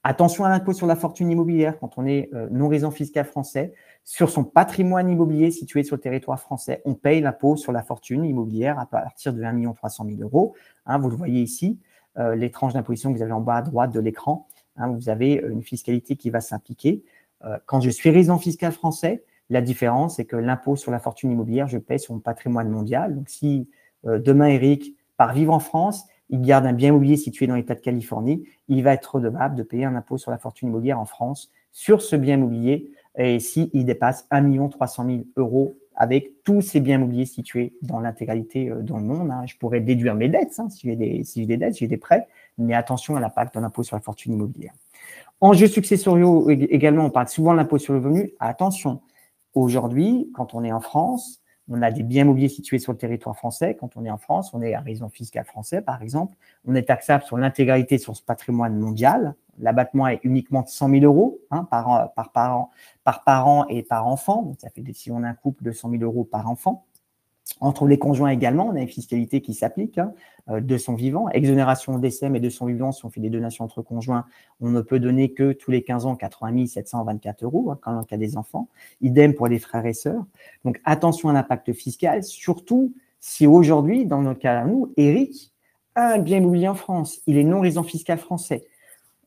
Speaker 3: Attention à l'impôt sur la fortune immobilière quand on est non-résident fiscal français. Sur son patrimoine immobilier situé sur le territoire français, on paye l'impôt sur la fortune immobilière à partir de 1 300 000 €. Vous le voyez ici. Les tranches d'imposition que vous avez en bas à droite de l'écran, vous avez une fiscalité qui va s'appliquer. Quand je suis résident fiscal français, la différence, c'est que l'impôt sur la fortune immobilière, je paye sur mon patrimoine mondial. Donc, si demain, Eric part vivre en France, il garde un bien immobilier situé dans l'État de Californie, il va être redevable de payer un impôt sur la fortune immobilière en France sur ce bien immobilier et s'il dépasse 1 300 000 € avec tous ces biens immobiliers situés dans l'intégralité dans le monde. Je pourrais déduire mes dettes, si j'ai des dettes, j'ai des prêts, mais attention à l'impact de l'impôt sur la fortune immobilière. Enjeux successoriaux également, on parle souvent de l'impôt sur le revenu. Attention, aujourd'hui, quand on est en France, on a des biens immobiliers situés sur le territoire français. Quand on est en France, on est un résident fiscal français, par exemple. On est taxable sur l'intégralité sur ce patrimoine mondial. L'abattement est uniquement de 100 000 € par parent et par enfant. Donc, ça fait, si on a un couple, de 100 000 € par enfant. Entre les conjoints également, on a une fiscalité qui s'applique de son vivant. Exonération au décès, mais de son vivant, si on fait des donations entre conjoints, on ne peut donner que tous les 15 ans 80 724 € quand on a des enfants. Idem pour les frères et sœurs. Donc, attention à l'impact fiscal, surtout si aujourd'hui, dans notre cas à nous, Eric a un bien immobilier en France. Il est non résident fiscal français.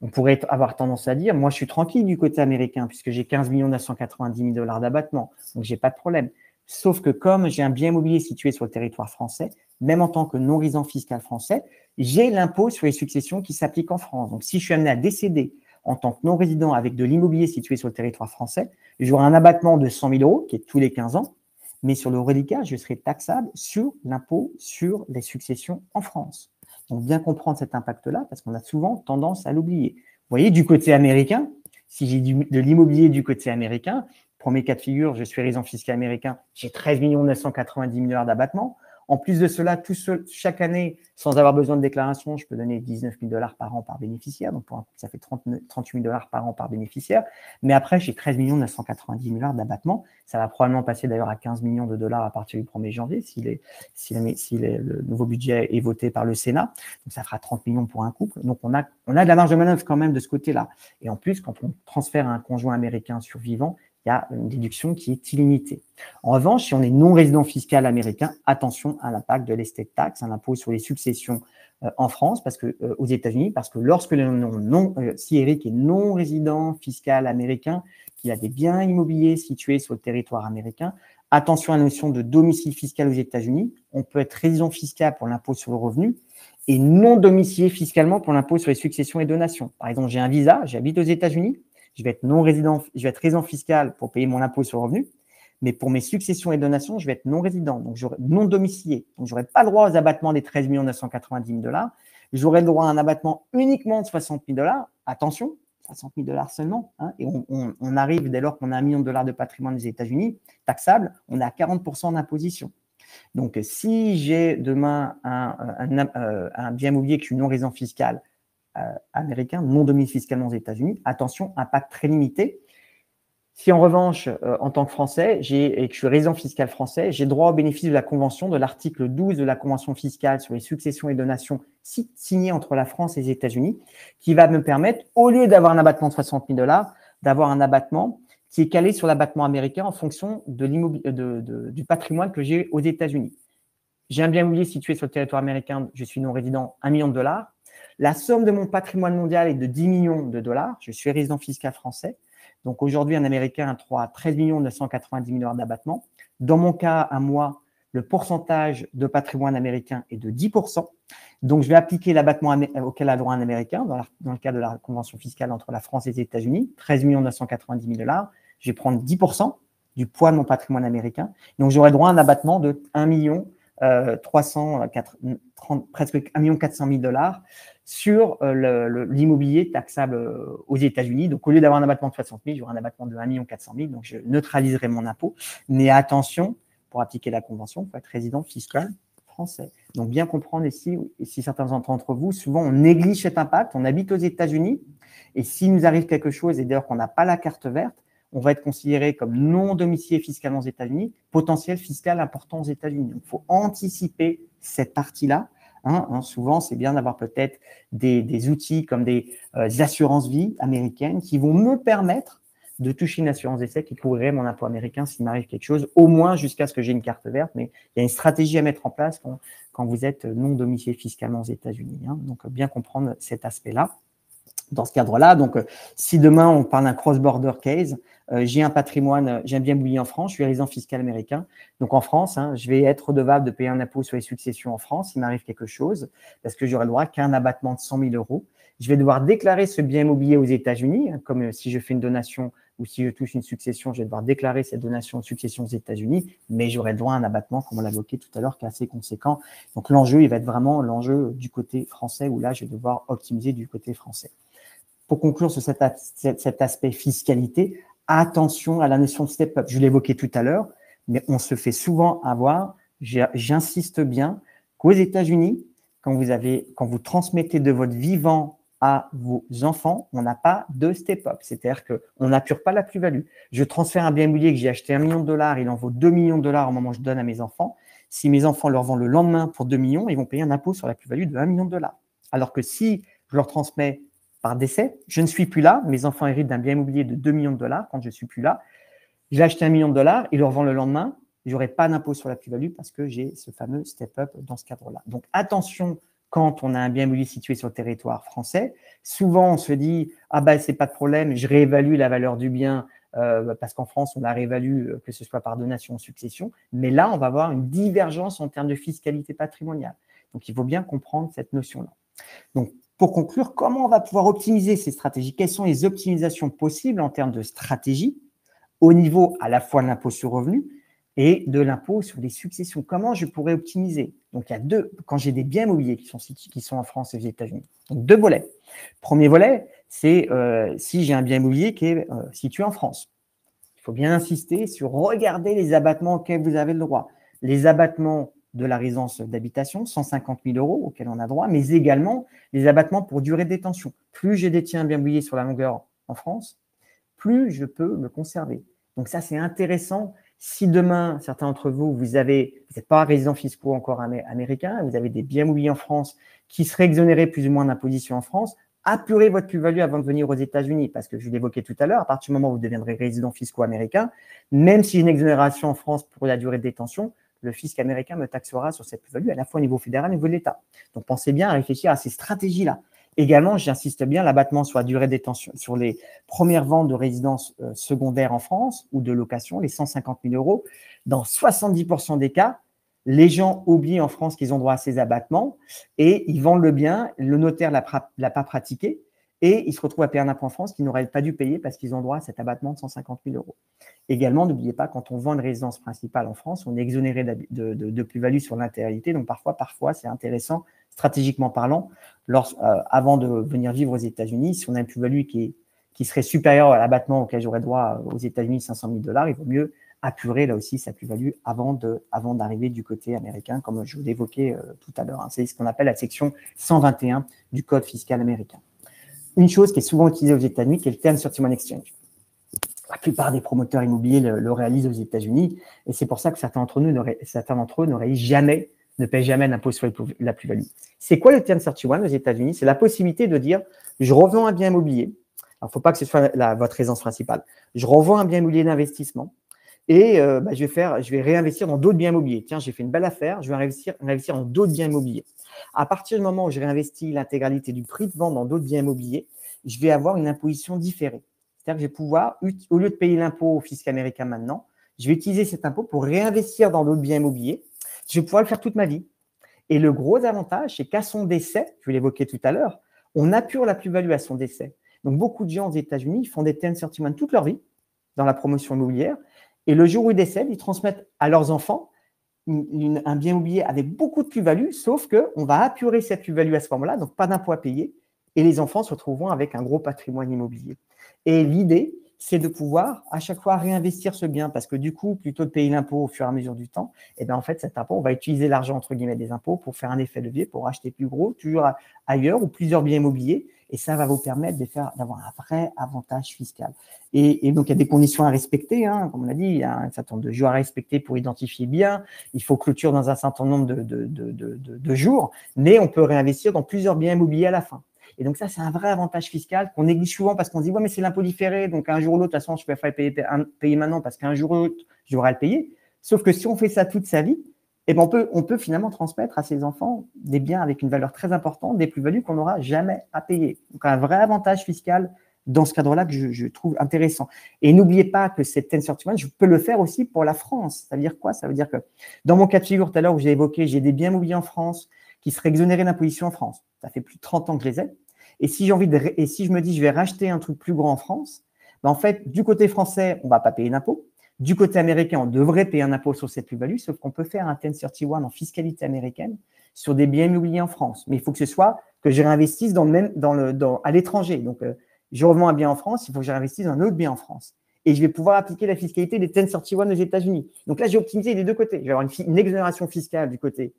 Speaker 3: On pourrait avoir tendance à dire, moi, je suis tranquille du côté américain puisque j'ai 15 990 000 $ d'abattement, donc j'ai pas de problème. Sauf que comme j'ai un bien immobilier situé sur le territoire français, même en tant que non-résident fiscal français, j'ai l'impôt sur les successions qui s'applique en France. Donc, si je suis amené à décéder en tant que non-résident avec de l'immobilier situé sur le territoire français, j'aurai un abattement de 100 000 € qui est tous les 15 ans, mais sur le reliquat, je serai taxable sur l'impôt sur les successions en France. Donc, bien comprendre cet impact-là, parce qu'on a souvent tendance à l'oublier. Vous voyez, du côté américain, si j'ai de l'immobilier du côté américain, premier cas de figure, je suis résident fiscal américain, j'ai 13 990 000 $ d'abattement. En plus de cela, chaque année, sans avoir besoin de déclaration, je peux donner 19 000 $ par an par bénéficiaire. Donc, ça fait 38 000 $ par an par bénéficiaire. Mais après, j'ai 13 990 000 $ d'abattement. Ça va probablement passer d'ailleurs à 15 millions de dollars à partir du 1er janvier si le nouveau budget est voté par le Sénat. Donc, ça fera 30 millions pour un couple. Donc, on a de la marge de manœuvre quand même de ce côté-là. Et en plus, quand on transfère un conjoint américain survivant, il y a une déduction qui est illimitée. En revanche, si on est non-résident fiscal américain, attention à l'impact de l'estate tax, un impôt sur les successions en France, aux États-Unis, parce que lorsque si Eric est non-résident fiscal américain, qu'il a des biens immobiliers situés sur le territoire américain, attention à la notion de domicile fiscal aux États-Unis. On peut être résident fiscal pour l'impôt sur le revenu et non domicilié fiscalement pour l'impôt sur les successions et donations. Par exemple, j'ai un visa, j'habite aux États-Unis, je vais être résident fiscal pour payer mon impôt sur le revenu, mais pour mes successions et donations, je vais être non résident, donc non domicilié. Donc, je n'aurai pas le droit aux abattements des 13 990 000 $. J'aurai le droit à un abattement uniquement de 60 000 $. Attention, 60 000 $ seulement. Et on arrive, dès lors qu'on a 1 million de dollars de patrimoine des États-Unis, taxable, on est à 40% d'imposition. Donc, si j'ai demain un bien immobilier qui est non résident fiscal américain, non domicile fiscalement aux États-Unis, attention, impact très limité. Si en revanche, en tant que Français, et que je suis résident fiscal français, j'ai droit au bénéfice de la convention, de l'article 12 de la Convention fiscale sur les successions et donations signée entre la France et les États-Unis, qui va me permettre, au lieu d'avoir un abattement de 60 000 $, d'avoir un abattement qui est calé sur l'abattement américain en fonction du patrimoine que j'ai aux États-Unis. J'ai un bien immobilier situé sur le territoire américain, je suis non résident, 1 million de $. La somme de mon patrimoine mondial est de 10 millions de $. Je suis résident fiscal français. Donc aujourd'hui, un Américain a droit à 13 990 000 $ d'abattement. Dans mon cas, à moi, le pourcentage de patrimoine américain est de 10%. Donc je vais appliquer l'abattement auquel a droit un Américain dans le cadre de la convention fiscale entre la France et les États-Unis, 13 990 000 $. Je vais prendre 10% du poids de mon patrimoine américain. Donc j'aurai droit à un abattement de 1 million presque 1 400 000 $ sur l'immobilier taxable aux États-Unis. Donc, au lieu d'avoir un abattement de 60 000, j'aurai un abattement de 1 400 000 $. Donc, je neutraliserai mon impôt. Mais attention, pour appliquer la convention, il faut être résident fiscal français. Donc, bien comprendre ici, si certains d'entre vous, souvent, on néglige cet impact. On habite aux États-Unis et s'il nous arrive quelque chose, et d'ailleurs qu'on n'a pas la carte verte, on va être considéré comme non domicilié fiscalement aux États-Unis, potentiel fiscal important aux États-Unis. Donc, il faut anticiper cette partie-là. Souvent, c'est bien d'avoir peut-être des outils comme des assurances-vie américaines qui vont me permettre de toucher une assurance d'essai qui couvrirait mon impôt américain s'il m'arrive quelque chose, au moins jusqu'à ce que j'ai une carte verte. Mais il y a une stratégie à mettre en place quand vous êtes non domicilié fiscalement aux États-Unis. Donc, bien comprendre cet aspect-là. Dans ce cadre-là, donc si demain on parle d'un cross-border case, j'ai un patrimoine, j'ai un bien immobilier en France, je suis résident fiscal américain. Donc en France, je vais être redevable de payer un impôt sur les successions en France s'il m'arrive quelque chose, parce que j'aurai le droit qu'à un abattement de 100 000 €. Je vais devoir déclarer ce bien immobilier aux États-Unis, comme si je fais une donation ou si je touche une succession, je vais devoir déclarer cette donation de succession aux États-Unis, mais j'aurai le droit à un abattement, comme on l'a évoqué tout à l'heure, qui est assez conséquent. Donc l'enjeu, il va être vraiment l'enjeu du côté français, où là, je vais devoir optimiser du côté français. Pour conclure sur cet aspect fiscalité, attention à la notion de step-up. Je l'évoquais tout à l'heure, mais on se fait souvent avoir. J'insiste bien qu'aux États-Unis, quand vous transmettez de votre vivant à vos enfants, on n'a pas de step-up. C'est-à-dire qu'on n'appure pas la plus-value. Je transfère un bien immobilier que j'ai acheté 1 million de $, il en vaut 2 millions de $ au moment où je donne à mes enfants. Si mes enfants leur vendent le lendemain pour 2 millions, ils vont payer un impôt sur la plus-value de 1 million de $. Alors que si je leur transmets par décès, je ne suis plus là, mes enfants héritent d'un bien immobilier de 2 millions de $ quand je ne suis plus là. J'ai acheté 1 million de $, il le revend le lendemain, je n'aurai pas d'impôt sur la plus-value parce que j'ai ce fameux step-up dans ce cadre-là. Donc attention, quand on a un bien immobilier situé sur le territoire français, souvent on se dit « Ah ben c'est pas de problème, je réévalue la valeur du bien parce qu'en France on la réévalue que ce soit par donation ou succession », mais là on va avoir une divergence en termes de fiscalité patrimoniale. Donc il faut bien comprendre cette notion-là. Donc pour conclure, comment on va pouvoir optimiser ces stratégies? Quelles sont les optimisations possibles en termes de stratégie au niveau à la fois de l'impôt sur revenu et de l'impôt sur les successions? Comment je pourrais optimiser? Donc, il y a quand j'ai des biens immobiliers qui sont en France et aux États-Unis. Donc, 2 volets. Premier volet, c'est si j'ai un bien immobilier qui est situé en France. Il faut bien insister sur regarder les abattements auxquels vous avez le droit. Les abattements de la résidence d'habitation, 150 000 € auxquels on a droit, mais également les abattements pour durée de détention. Plus je détiens un bien immobilier sur la longueur en France, plus je peux le conserver. Donc ça, c'est intéressant. Si demain, certains d'entre vous, vous n'êtes pas résident fiscaux encore américain, vous avez des biens immobiliers en France qui seraient exonérés plus ou moins d'imposition en France, apurez votre plus-value avant de venir aux États-Unis, parce que je l'évoquais tout à l'heure, à partir du moment où vous deviendrez résident fiscaux américain, même si j'ai une exonération en France pour la durée de détention, le fisc américain me taxera sur cette plus-value à la fois au niveau fédéral et au niveau de l'État. Donc, pensez bien à réfléchir à ces stratégies-là. Également, j'insiste bien, l'abattement sur la durée de détention, sur les premières ventes de résidences secondaires en France ou de location, les 150 000 €. Dans 70% des cas, les gens oublient en France qu'ils ont droit à ces abattements et ils vendent le bien, le notaire ne l'a pas pratiqué et ils se retrouvent à payer un impôt en France qu'ils n'auraient pas dû payer parce qu'ils ont droit à cet abattement de 150 000 €. Également, n'oubliez pas, quand on vend une résidence principale en France, on est exonéré de plus-value sur l'intégralité. Donc, parfois, c'est intéressant, stratégiquement parlant, avant de venir vivre aux États-Unis, si on a une plus-value qui serait supérieure à l'abattement auquel j'aurais droit aux États-Unis, 500 000 $, il vaut mieux apurer là aussi sa plus-value avant d'arriver du côté américain, comme je vous l'évoquais tout à l'heure. C'est ce qu'on appelle la section 121 du Code fiscal américain. Une chose qui est souvent utilisée aux États-Unis, qui est le 1031 exchange. La plupart des promoteurs immobiliers le réalisent aux États-Unis, et c'est pour ça que certains d'entre eux ne paient jamais d'impôt sur la plus-value. C'est quoi le 1031 aux États-Unis? C'est la possibilité de dire, je revends un bien immobilier. Alors, il ne faut pas que ce soit votre résidence principale. Je revends un bien immobilier d'investissement et je vais réinvestir dans d'autres biens immobiliers. Tiens, j'ai fait une belle affaire, je vais investir dans d'autres biens immobiliers. À partir du moment où je réinvestis l'intégralité du prix de vente dans d'autres biens immobiliers, je vais avoir une imposition différée. C'est-à-dire que je vais pouvoir, au lieu de payer l'impôt au fisc américain maintenant, je vais utiliser cet impôt pour réinvestir dans d'autres biens immobiliers. Je vais pouvoir le faire toute ma vie. Et le gros avantage, c'est qu'à son décès, je l'évoquais tout à l'heure, on appure la plus-value à son décès. Donc, beaucoup de gens aux États-Unis font des 1031 toute leur vie dans la promotion immobilière. Et le jour où ils décèdent, ils transmettent à leurs enfants un bien immobilier avec beaucoup de plus-value, sauf qu'on va apurer cette plus-value à ce moment-là, donc pas d'impôt à payer. Et les enfants se retrouveront avec un gros patrimoine immobilier. Et l'idée, c'est de pouvoir à chaque fois réinvestir ce bien, parce que du coup, plutôt de payer l'impôt au fur et à mesure du temps, et bien en fait, cet impôt, on va utiliser l'argent entre guillemets des impôts pour faire un effet levier, pour acheter plus gros, toujours ailleurs, ou plusieurs biens immobiliers, et ça va vous permettre d'avoir un vrai avantage fiscal. Et donc, il y a des conditions à respecter, hein, comme on l'a dit, il y a un certain nombre de jours à respecter pour identifier bien, il faut clôture dans un certain nombre de jours, mais on peut réinvestir dans plusieurs biens immobiliers à la fin. Et donc, ça, c'est un vrai avantage fiscal qu'on néglige souvent parce qu'on se dit, ouais, mais c'est l'impôt différé, donc un jour ou l'autre, de toute façon, je peux faire payer maintenant parce qu'un jour ou l'autre, j'aurai à le payer. Sauf que si on fait ça toute sa vie, eh ben on peut finalement transmettre à ses enfants des biens avec une valeur très importante, des plus-values qu'on n'aura jamais à payer. Donc, un vrai avantage fiscal dans ce cadre-là que je trouve intéressant. Et n'oubliez pas que cette 1031, je peux le faire aussi pour la France. Ça veut dire quoi? Ça veut dire que dans mon cas de figure tout à l'heure où j'ai évoqué, j'ai des biens immobiliers en France qui seraient exonérés d'imposition en France. Ça fait plus de 30 ans que je les ai. Et si je me dis je vais racheter un truc plus grand en France, ben en fait, du côté français, on ne va pas payer d'impôt. Du côté américain, on devrait payer un impôt sur cette plus-value, sauf qu'on peut faire un 1031 en fiscalité américaine sur des biens immobiliers en France. Mais il faut que ce soit que je réinvestisse à l'étranger. Donc, je revends un bien en France, il faut que je réinvestisse dans un autre bien en France. Et je vais pouvoir appliquer la fiscalité des 1031 aux États-Unis. Donc là, j'ai optimisé les deux côtés. Je vais avoir une exonération fiscale du côté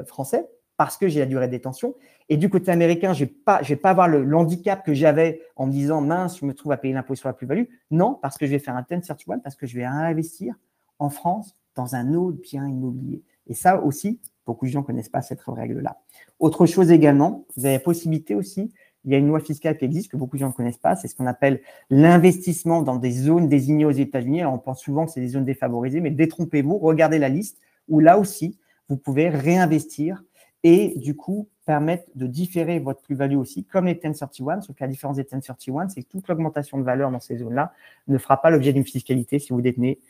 Speaker 3: français parce que j'ai la durée de détention. Et du côté américain, je vais pas avoir le handicap que j'avais en me disant, mince, je me trouve à payer l'impôt sur la plus-value. Non, parce que je vais faire un 1031, parce que je vais investir en France dans un autre bien immobilier. Et ça aussi, beaucoup de gens ne connaissent pas cette règle-là. Autre chose également, vous avez la possibilité aussi, il y a une loi fiscale qui existe que beaucoup de gens ne connaissent pas, c'est ce qu'on appelle l'investissement dans des zones désignées aux États-Unis. Alors, on pense souvent que c'est des zones défavorisées, mais détrompez-vous, regardez la liste où là aussi, vous pouvez réinvestir et du coup permettre de différer votre plus-value aussi, comme les 1031, sauf que la différence des 1031, c'est que toute l'augmentation de valeur dans ces zones-là ne fera pas l'objet d'une fiscalité si vous détenez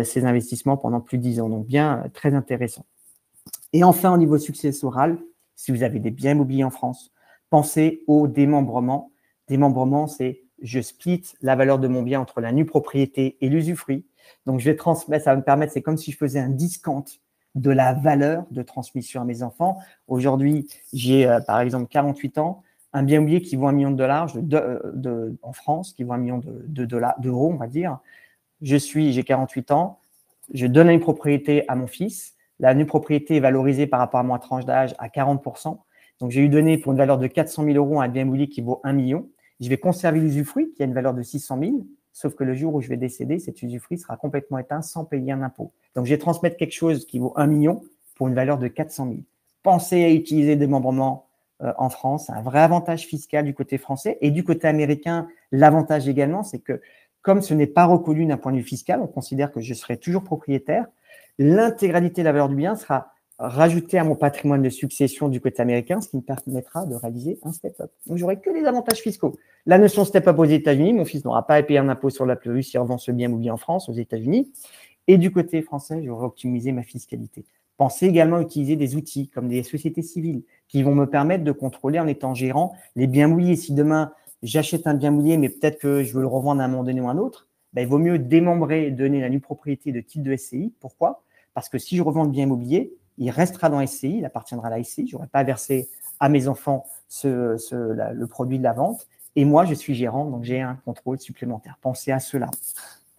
Speaker 3: ces investissements pendant plus de 10 ans. Donc, bien très intéressant. Et enfin, au niveau successoral, si vous avez des biens immobiliers en France, pensez au démembrement. Démembrement, c'est je split la valeur de mon bien entre la nue propriété et l'usufruit. Donc, je vais transmettre, ça va me permettre, c'est comme si je faisais un discount de la valeur de transmission à mes enfants. Aujourd'hui, j'ai par exemple 48 ans, un bien immobilier qui vaut $1 million en France, qui vaut $1 million d'euros, on va dire. J'ai 48 ans, je donne une propriété à mon fils. La nue propriété est valorisée par rapport à ma tranche d'âge à 40%. Donc, j'ai eu donné pour une valeur de 400 000 euros un bien immobilier qui vaut 1 million. Je vais conserver l'usufruit qui a une valeur de 600 000. Sauf que le jour où je vais décéder, cet usufruit sera complètement éteint sans payer un impôt. Donc, je vais transmettre quelque chose qui vaut 1 million pour une valeur de 400 000. Pensez à utiliser des démembrement en France. C'est un vrai avantage fiscal du côté français. Et du côté américain, l'avantage également, c'est que comme ce n'est pas reconnu d'un point de vue fiscal, on considère que je serai toujours propriétaire. L'intégralité de la valeur du bien sera rajoutée à mon patrimoine de succession du côté américain, ce qui me permettra de réaliser un step-up. Donc, j'aurai que les avantages fiscaux. La notion step-up aux États-Unis, mon fils n'aura pas à payer un impôt sur la plus-value s'il revend ce bien immobilier en France, aux États-Unis. Et du côté français, j'aurai optimisé ma fiscalité. Pensez également à utiliser des outils comme des sociétés civiles qui vont me permettre de contrôler en étant gérant les biens immobiliers. Si demain, j'achète un bien immobilier, mais peut-être que je veux le revendre à un moment donné ou à un autre, ben, il vaut mieux démembrer et donner la nue propriété de titre de SCI. Pourquoi? Parce que si je revends le bien immobilier, il restera dans SCI, il appartiendra à la SCI. Je n'aurai pas versé à mes enfants le produit de la vente. Et moi, je suis gérant, donc j'ai un contrôle supplémentaire. Pensez à cela.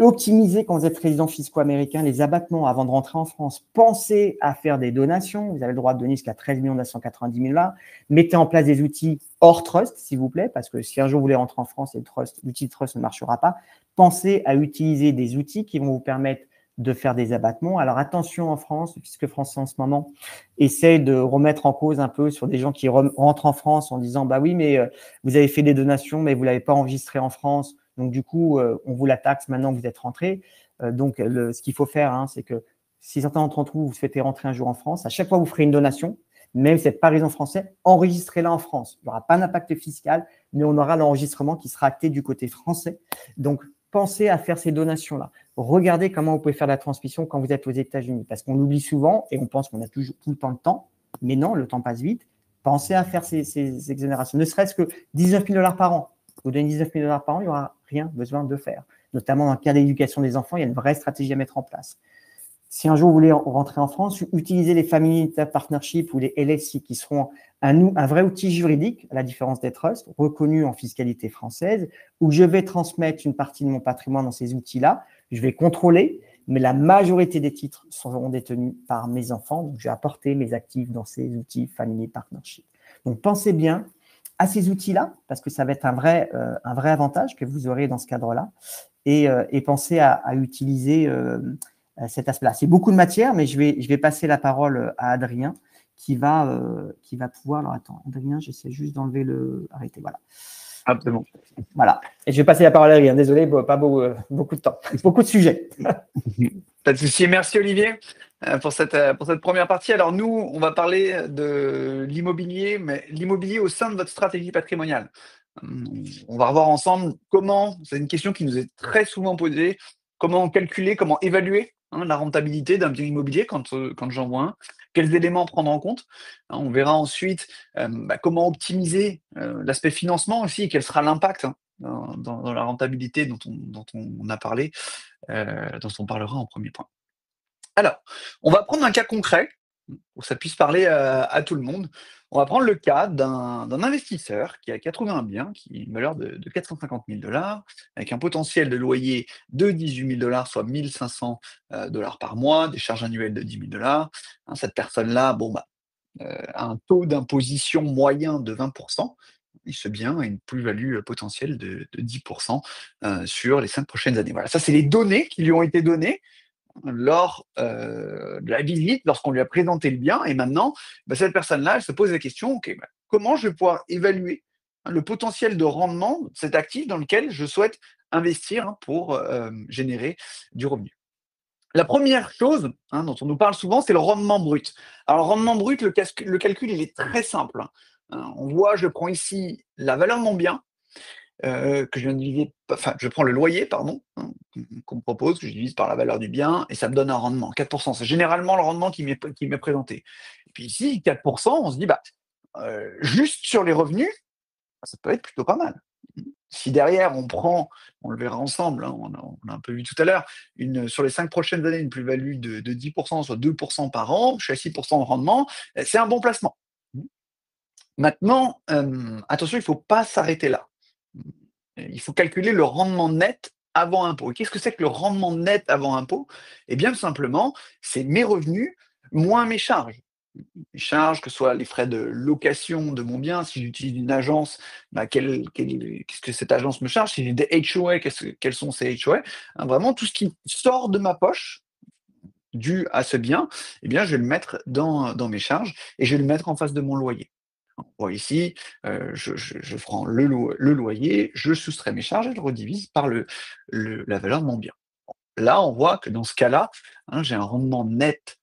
Speaker 3: Optimisez quand vous êtes résident fiscaux américain les abattements avant de rentrer en France. Pensez à faire des donations. Vous avez le droit de donner jusqu'à 13 990 000 $. Mettez en place des outils hors trust, s'il vous plaît, parce que si un jour vous voulez rentrer en France et l'outil de trust ne marchera pas, pensez à utiliser des outils qui vont vous permettre de faire des abattements. Alors attention en France, puisque France en ce moment essaie de remettre en cause un peu sur des gens qui rentrent en France en disant « bah oui, mais vous avez fait des donations, mais vous ne l'avez pas enregistré en France. Donc, du coup, on vous la taxe maintenant que vous êtes rentré. » Donc, ce qu'il faut faire, hein, c'est que si certains d'entre vous, vous souhaitez rentrer un jour en France, à chaque fois que vous ferez une donation, même si vous n'êtes pas résident français, enregistrez-la en France. Il n'y aura pas d'impact fiscal, mais on aura l'enregistrement qui sera acté du côté français. Donc, pensez à faire ces donations-là. Regardez comment vous pouvez faire la transmission quand vous êtes aux États-Unis. Parce qu'on oublie souvent et on pense qu'on a toujours tout le temps le temps. Mais non, le temps passe vite. Pensez à faire ces exonérations. Ne serait-ce que 19 000 $ par an. Vous donnez 19 000 $ par an, il n'y aura rien besoin de faire. Notamment dans le cas d'éducation des enfants, il y a une vraie stratégie à mettre en place. Si un jour vous voulez rentrer en France, utilisez les Family Partnership ou les LLC qui seront un vrai outil juridique, à la différence des trusts, reconnus en fiscalité française, où je vais transmettre une partie de mon patrimoine dans ces outils-là. Je vais contrôler, mais la majorité des titres seront détenus par mes enfants. Donc, je vais apporter mes actifs dans ces outils Family Partnership. Donc, pensez bien à ces outils-là, parce que ça va être un vrai avantage que vous aurez dans ce cadre-là, et pensez à utiliser cet aspect-là. C'est beaucoup de matière, mais je vais passer la parole à Adrien, qui va pouvoir… Alors, attends, Adrien, j'essaie juste d'enlever le… Arrêtez, voilà.
Speaker 2: Absolument.
Speaker 3: Voilà. Et je vais passer la parole à Adrien. Désolé, pas beaucoup de temps. Beaucoup de sujets.
Speaker 2: Pas de souci. Merci Olivier pour cette première partie. Alors nous, on va parler de l'immobilier, mais l'immobilier au sein de votre stratégie patrimoniale. On va revoir ensemble comment, c'est une question qui nous est très souvent posée, comment calculer, comment évaluer la rentabilité d'un bien immobilier quand j'en vois un, quels éléments prendre en compte. On verra ensuite comment optimiser l'aspect financement aussi, et quel sera l'impact dans la rentabilité dont on a parlé, dont on parlera en premier point. Alors, on va prendre un cas concret pour que ça puisse parler à tout le monde. On va prendre le cas d'un investisseur qui a trouvé un bien qui a une valeur de 450 000 $, avec un potentiel de loyer de 18 000 $, soit 1 500 $ par mois, des charges annuelles de 10 000 $. Cette personne-là, a un taux d'imposition moyen de 20%. Et ce bien a une plus-value potentielle de 10% sur les 5 prochaines années. Voilà, ça, c'est les données qui lui ont été données lors de la visite, lorsqu'on lui a présenté le bien. Et maintenant, cette personne-là, elle se pose la question, comment je vais pouvoir évaluer le potentiel de rendement de cet actif dans lequel je souhaite investir pour générer du revenu. La première chose dont on nous parle souvent, c'est le rendement brut. Alors, le rendement brut, le calcul, il est très simple. On voit, je prends ici la valeur de mon bien, que je viens de diviser, je prends le loyer, qu'on me propose, que je divise par la valeur du bien, et ça me donne un rendement, 4%. C'est généralement le rendement qui m'est présenté. Et puis ici, 4%, on se dit, juste sur les revenus, ça peut être plutôt pas mal. Si derrière, on le verra ensemble, on a un peu vu tout à l'heure, sur les 5 prochaines années, une plus-value de 10%, soit 2% par an, je suis à 6% de rendement, c'est un bon placement. Maintenant, attention, il ne faut pas s'arrêter là. Il faut calculer le rendement net avant impôt. Et qu'est-ce que c'est que le rendement net avant impôt? Eh bien, tout simplement, c'est mes revenus moins mes charges. Les charges, que ce soit les frais de location de mon bien, si j'utilise une agence, qu'est-ce que cette agence me charge? Si j'ai des HOA, quels sont ces HOA? Vraiment, tout ce qui sort de ma poche, dû à ce bien, eh bien, je vais le mettre dans mes charges et je vais le mettre en face de mon loyer. On voit ici, je prends le loyer, je soustrais mes charges et je le redivise par la valeur de mon bien. Là, on voit que dans ce cas-là, j'ai un rendement net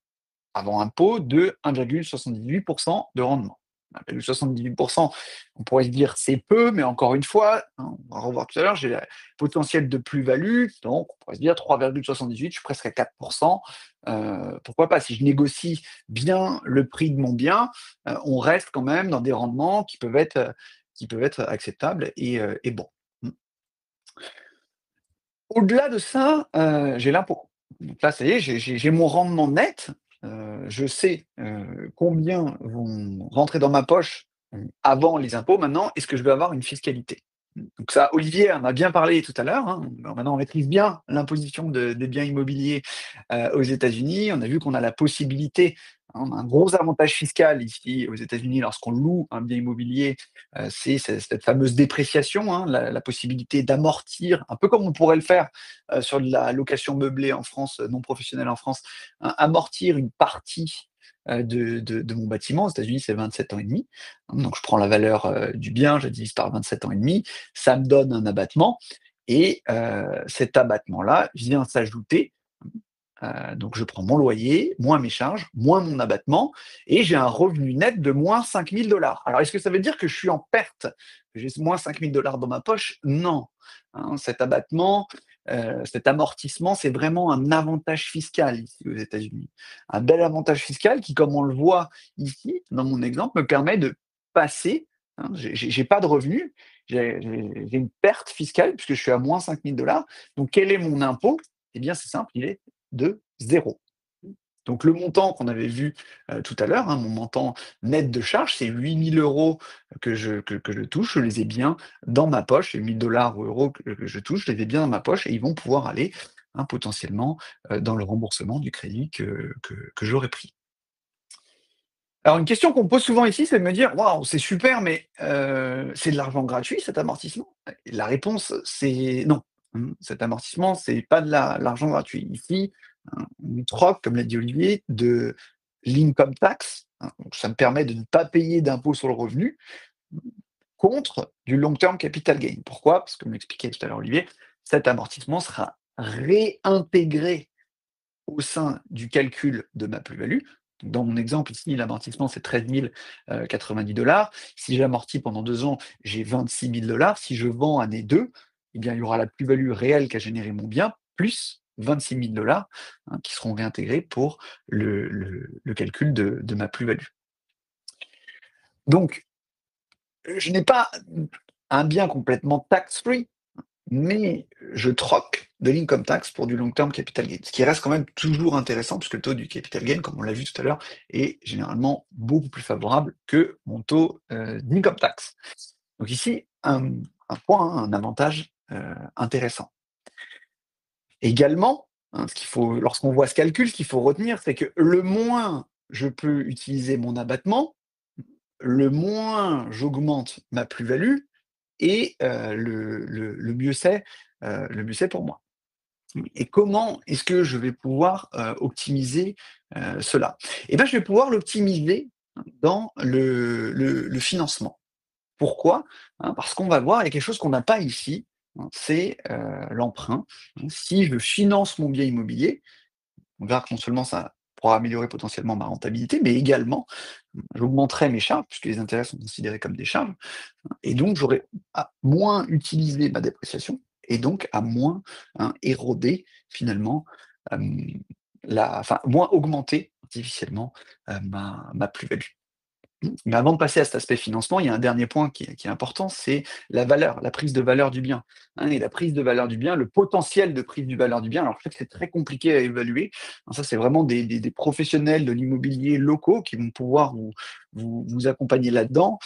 Speaker 2: avant impôt de 1,78% de rendement. 1,78%, on pourrait se dire c'est peu, mais encore une fois, on va revoir tout à l'heure, j'ai le potentiel de plus-value, donc on pourrait se dire 3,78, je suis presque à 4%. Pourquoi pas? Si je négocie bien le prix de mon bien, on reste quand même dans des rendements qui peuvent être acceptables et bons. Au-delà de ça, j'ai l'impôt. Donc là, ça y est, j'ai mon rendement net. Je sais combien vont rentrer dans ma poche avant les impôts. Maintenant, est-ce que je vais avoir une fiscalité? Donc ça, Olivier en a bien parlé tout à l'heure, hein. Maintenant, on maîtrise bien l'imposition des biens immobiliers aux États-Unis. On a vu qu'on a la possibilité, hein, on a un gros avantage fiscal ici aux États-Unis lorsqu'on loue un bien immobilier, c'est cette fameuse dépréciation, hein, la possibilité d'amortir, un peu comme on pourrait le faire sur de la location meublée en France, non professionnelle en France, hein, amortir une partie de mon bâtiment. Aux États-Unis, c'est 27 ans et demi. Donc je prends la valeur du bien, je la divise par 27 ans et demi, ça me donne un abattement et cet abattement-là vient s'ajouter, donc je prends mon loyer, moins mes charges, moins mon abattement et j'ai un revenu net de moins 5 000 $. Alors est-ce que ça veut dire que je suis en perte? Que j'ai moins 5 000 $ dans ma poche? Non, hein, cet abattement, cet amortissement, c'est vraiment un avantage fiscal ici aux États-Unis. Un bel avantage fiscal qui, comme on le voit ici dans mon exemple, me permet de passer, hein, j'ai pas de revenus, j'ai une perte fiscale puisque je suis à moins 5 000 $. Donc quel est mon impôt? Eh bien c'est simple, il est de 0. Donc le montant qu'on avait vu tout à l'heure, hein, mon montant net de charge, c'est 8 000 € que je touche, je les ai bien dans ma poche, les 1 000 $ ou euros que je touche, je les ai bien dans ma poche et ils vont pouvoir aller, hein, potentiellement dans le remboursement du crédit que j'aurais pris. Alors une question qu'on me pose souvent ici, c'est de me dire: «Waouh, c'est super, mais c'est de l'argent gratuit cet amortissement?» Et la réponse, c'est non. Cet amortissement, c'est pas de l'argent gratuit. Ici, hein, on troque, comme l'a dit Olivier, de l'income tax, hein, donc ça me permet de ne pas payer d'impôt sur le revenu, contre du long term capital gain. Pourquoi? Parce que comme l'expliquait tout à l'heure Olivier, cet amortissement sera réintégré au sein du calcul de ma plus-value. Dans mon exemple ici, l'amortissement, c'est 13 090 $. Si j'amortis pendant 2 ans, j'ai 26 000 $. Si je vends année 2, eh bien, il y aura la plus-value réelle qu'a généré mon bien, plus 26 000 $, hein, qui seront réintégrés pour le calcul de ma plus-value. Donc, je n'ai pas un bien complètement tax-free, mais je troque de l'income tax pour du long term capital gain. Ce qui reste quand même toujours intéressant, puisque le taux du capital gain, comme on l'a vu tout à l'heure, est généralement beaucoup plus favorable que mon taux d'income tax. Donc ici, un point, hein, un avantage intéressant. Également, hein, lorsqu'on voit ce calcul, ce qu'il faut retenir, c'est que le moins je peux utiliser mon abattement, le moins j'augmente ma plus-value, et le mieux c'est pour moi. Et comment est-ce que je vais pouvoir optimiser cela? Eh bien, je vais pouvoir l'optimiser dans le financement. Pourquoi? Hein, parce qu'on va voir, il y a quelque chose qu'on n'a pas ici, hein, c'est l'emprunt. Hein. Si je finance mon bien immobilier, on verra que non seulement ça pourra améliorer potentiellement ma rentabilité, mais également, j'augmenterai mes charges, puisque les intérêts sont considérés comme des charges, et donc j'aurai à moins utilisé ma dépréciation, et donc à moins, hein, éroder finalement, moins augmenter artificiellement ma plus-value. Mais avant de passer à cet aspect financement, il y a un dernier point qui est important, c'est la valeur, la prise de valeur du bien, hein, et la prise de valeur du bien, le potentiel de prise de valeur du bien. Alors, je sais que c'est très compliqué à évaluer. Alors ça, c'est vraiment des professionnels de l'immobilier locaux qui vont pouvoir vous accompagner là-dedans.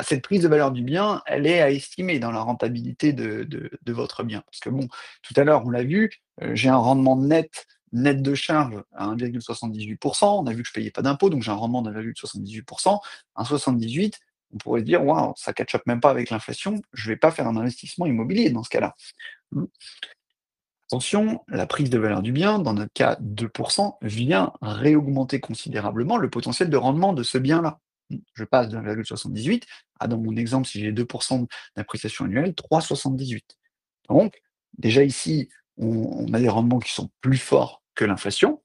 Speaker 2: Cette prise de valeur du bien, elle est à estimer dans la rentabilité de votre bien. Parce que bon, tout à l'heure, on l'a vu, j'ai un rendement net de charge à 1,78%. On a vu que je ne payais pas d'impôt, donc j'ai un rendement de 1,78%. Un 78, on pourrait se dire, waouh, ça ne catch up même pas avec l'inflation, je ne vais pas faire un investissement immobilier dans ce cas-là. Attention, la prise de valeur du bien, dans notre cas 2%, vient réaugmenter considérablement le potentiel de rendement de ce bien-là. Je passe de 1,78 à, dans mon exemple, si j'ai 2% d'appréciation annuelle, 3,78. Donc, déjà ici, on a des rendements qui sont plus forts que l'inflation.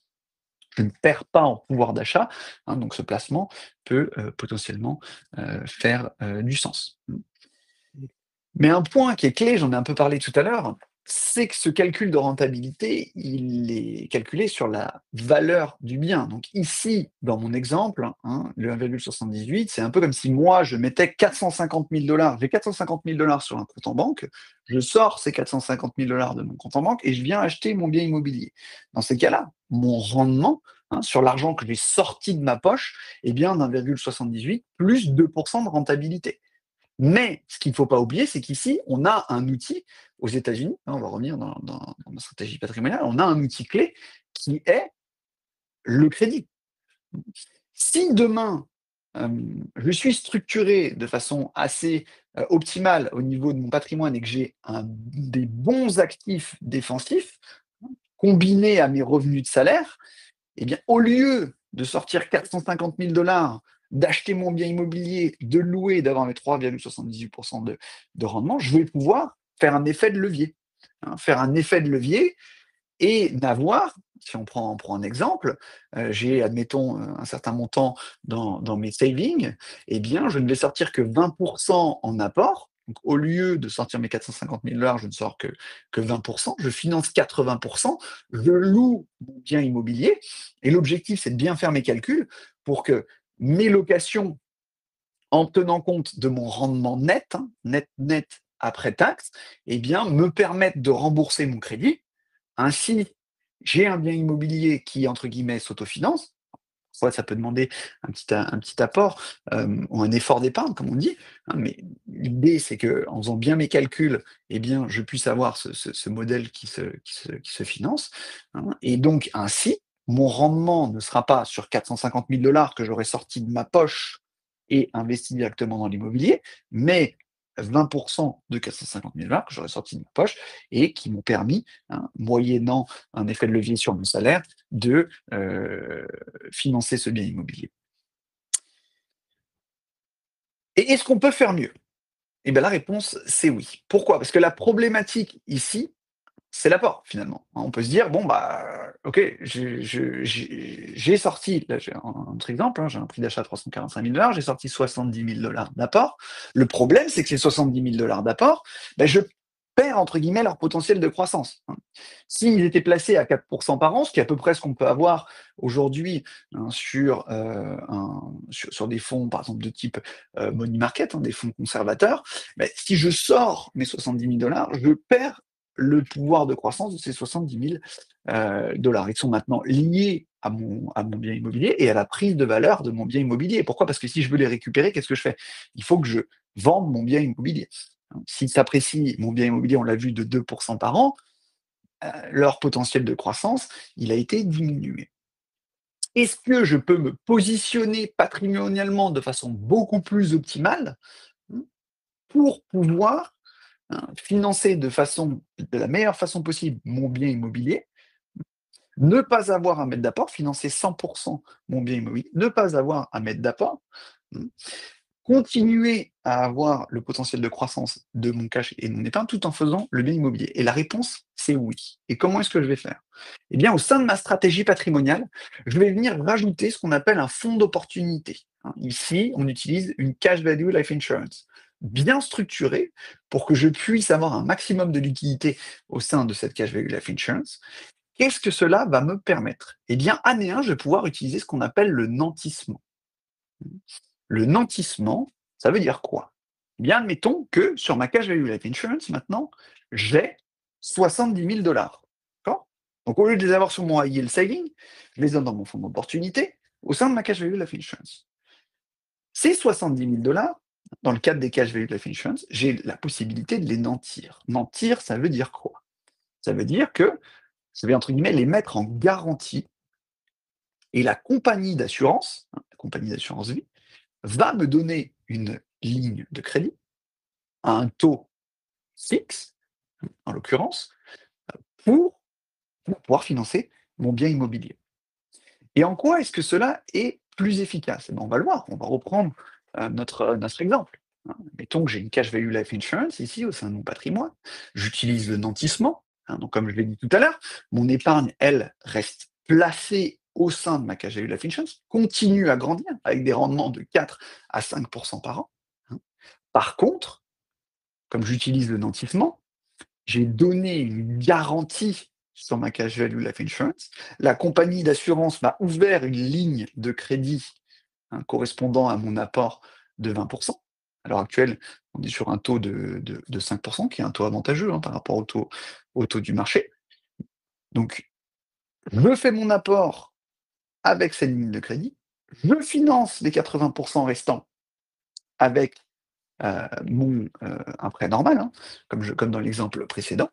Speaker 2: Je ne perds pas en pouvoir d'achat, hein, donc ce placement peut potentiellement faire du sens. Mais un point qui est clé, j'en ai un peu parlé tout à l'heure, c'est que ce calcul de rentabilité, il est calculé sur la valeur du bien. Donc ici, dans mon exemple, hein, le 1,78, c'est un peu comme si moi, je mettais 450 000 $. J'ai 450 000 $ sur un compte en banque, je sors ces 450 000 $ de mon compte en banque et je viens acheter mon bien immobilier. Dans ces cas-là, mon rendement, hein, sur l'argent que j'ai sorti de ma poche, est bien d'1,78 plus 2% de rentabilité. Mais ce qu'il ne faut pas oublier, c'est qu'ici, on a un outil aux États-Unis, on va revenir dans ma stratégie patrimoniale, on a un outil clé qui est le crédit. Si demain, je suis structuré de façon assez optimale au niveau de mon patrimoine et que j'ai des bons actifs défensifs, combinés à mes revenus de salaire, eh bien, au lieu de sortir 450 000 $, d'acheter mon bien immobilier, de le louer, d'avoir mes 3,78% de rendement, je vais pouvoir faire un effet de levier. Faire un effet de levier et n'avoir, si on prend un exemple, j'ai, admettons, un certain montant dans mes savings, eh bien, je ne vais sortir que 20% en apport. Donc, au lieu de sortir mes 450 000 $, je ne sors que 20%. Je finance 80%. Je loue mon bien immobilier. Et l'objectif, c'est de bien faire mes calculs pour que mes locations, en tenant compte de mon rendement net, net après taxe, eh bien, me permettent de rembourser mon crédit. Ainsi, j'ai un bien immobilier qui, entre guillemets, s'autofinance. Soit ça peut demander un petit apport ou un effort d'épargne, comme on dit. Mais l'idée, c'est qu'en faisant bien mes calculs, eh bien, je puisse avoir ce modèle qui se finance. Et donc, ainsi, mon rendement ne sera pas sur 450 000 $ que j'aurais sorti de ma poche et investi directement dans l'immobilier, mais 20% de 450 000 $ que j'aurais sorti de ma poche et qui m'ont permis, moyennant un effet de levier sur mon salaire, de financer ce bien immobilier. Et est-ce qu'on peut faire mieux? Eh bien, la réponse, c'est oui. Pourquoi? Parce que la problématique ici, c'est l'apport, finalement. On peut se dire, bon, bah, ok, j'ai sorti, là j'ai un autre exemple, j'ai un prix d'achat à 345 000 $, j'ai sorti 70 000 $ d'apport. Le problème, c'est que ces 70 000 $ d'apport, je perds, entre guillemets, leur potentiel de croissance. S'ils étaient placés à 4% par an, ce qui est à peu près ce qu'on peut avoir aujourd'hui sur des fonds, par exemple, de type money market, des fonds conservateurs, si je sors mes 70 000 $, je perds le pouvoir de croissance de ces 70 000 $. Ils sont maintenant liés à mon bien immobilier et à la prise de valeur de mon bien immobilier. Pourquoi? Parce que si je veux les récupérer, qu'est-ce que je fais? Il faut que je vende mon bien immobilier. S'il s'apprécie, mon bien immobilier, on l'a vu, de 2% par an, leur potentiel de croissance, il a été diminué. Est-ce que je peux me positionner patrimonialement de façon beaucoup plus optimale pour pouvoir financer de la meilleure façon possible mon bien immobilier, ne pas avoir à mettre d'apport, financer 100% mon bien immobilier, ne pas avoir à mettre d'apport, continuer à avoir le potentiel de croissance de mon cash et de mon épargne tout en faisant le bien immobilier? Et la réponse, c'est oui. Et comment est-ce que je vais faire? Eh bien, au sein de ma stratégie patrimoniale, je vais venir rajouter ce qu'on appelle un fonds d'opportunité. Ici, on utilise une cash value life insurance bien structurée pour que je puisse avoir un maximum de liquidité au sein de cette cash value life insurance. Qu'est-ce que cela va me permettre? Eh bien, année 1, je vais pouvoir utiliser ce qu'on appelle le nantissement. Le nantissement, ça veut dire quoi? Eh bien, admettons que sur ma cash value life insurance, maintenant, j'ai 70 000 $. D'accord? Donc, au lieu de les avoir sur mon high yield saving, je les donne dans mon fonds d'opportunité au sein de ma cash value life insurance. Ces 70 000 $, dans le cadre des cash value life insurance, j'ai la possibilité de les nantir. Nantir, ça veut dire quoi? Ça veut dire que je vais, entre guillemets, les mettre en garantie et la compagnie d'assurance, la compagnie d'assurance vie, va me donner une ligne de crédit à un taux fixe, en l'occurrence, pour pouvoir financer mon bien immobilier. Et en quoi est-ce que cela est plus efficace? On va le voir, on va reprendre notre exemple. Mettons que j'ai une cash value life insurance ici au sein de mon patrimoine, j'utilise le nantissement, donc comme je l'ai dit tout à l'heure, mon épargne, elle, reste placée au sein de ma cash value life insurance, continue à grandir avec des rendements de 4 à 5% par an. Par contre, comme j'utilise le nantissement, j'ai donné une garantie sur ma cash value life insurance. La compagnie d'assurance m'a ouvert une ligne de crédit correspondant à mon apport de 20%. À l'heure actuelle, on est sur un taux de 5%, qui est un taux avantageux par rapport au taux du marché. Donc, je fais mon apport avec cette ligne de crédit, je finance les 80% restants avec un prêt normal, hein, comme dans l'exemple précédent.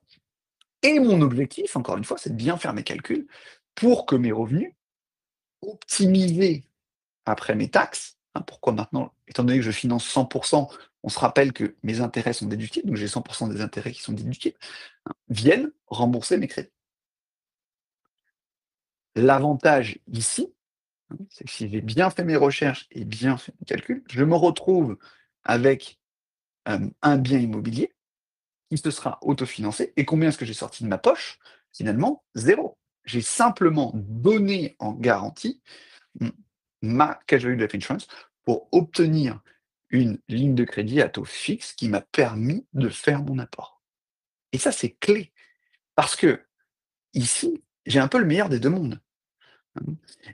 Speaker 2: Et mon objectif, encore une fois, c'est de bien faire mes calculs pour que mes revenus, optimisés après mes taxes, hein, pourquoi maintenant, étant donné que je finance 100%, on se rappelle que mes intérêts sont déductibles, donc j'ai 100% des intérêts qui sont déductibles, hein, viennent rembourser mes crédits. L'avantage ici, hein, c'est que si j'ai bien fait mes recherches et bien fait mes calculs, je me retrouve avec un bien immobilier qui se sera autofinancé. Et combien est-ce que j'ai sorti de ma poche? Finalement, zéro. J'ai simplement donné en garantie ma cash value life insurance pour obtenir une ligne de crédit à taux fixe qui m'a permis de faire mon apport. Et ça, c'est clé. Parce que ici, j'ai un peu le meilleur des deux mondes.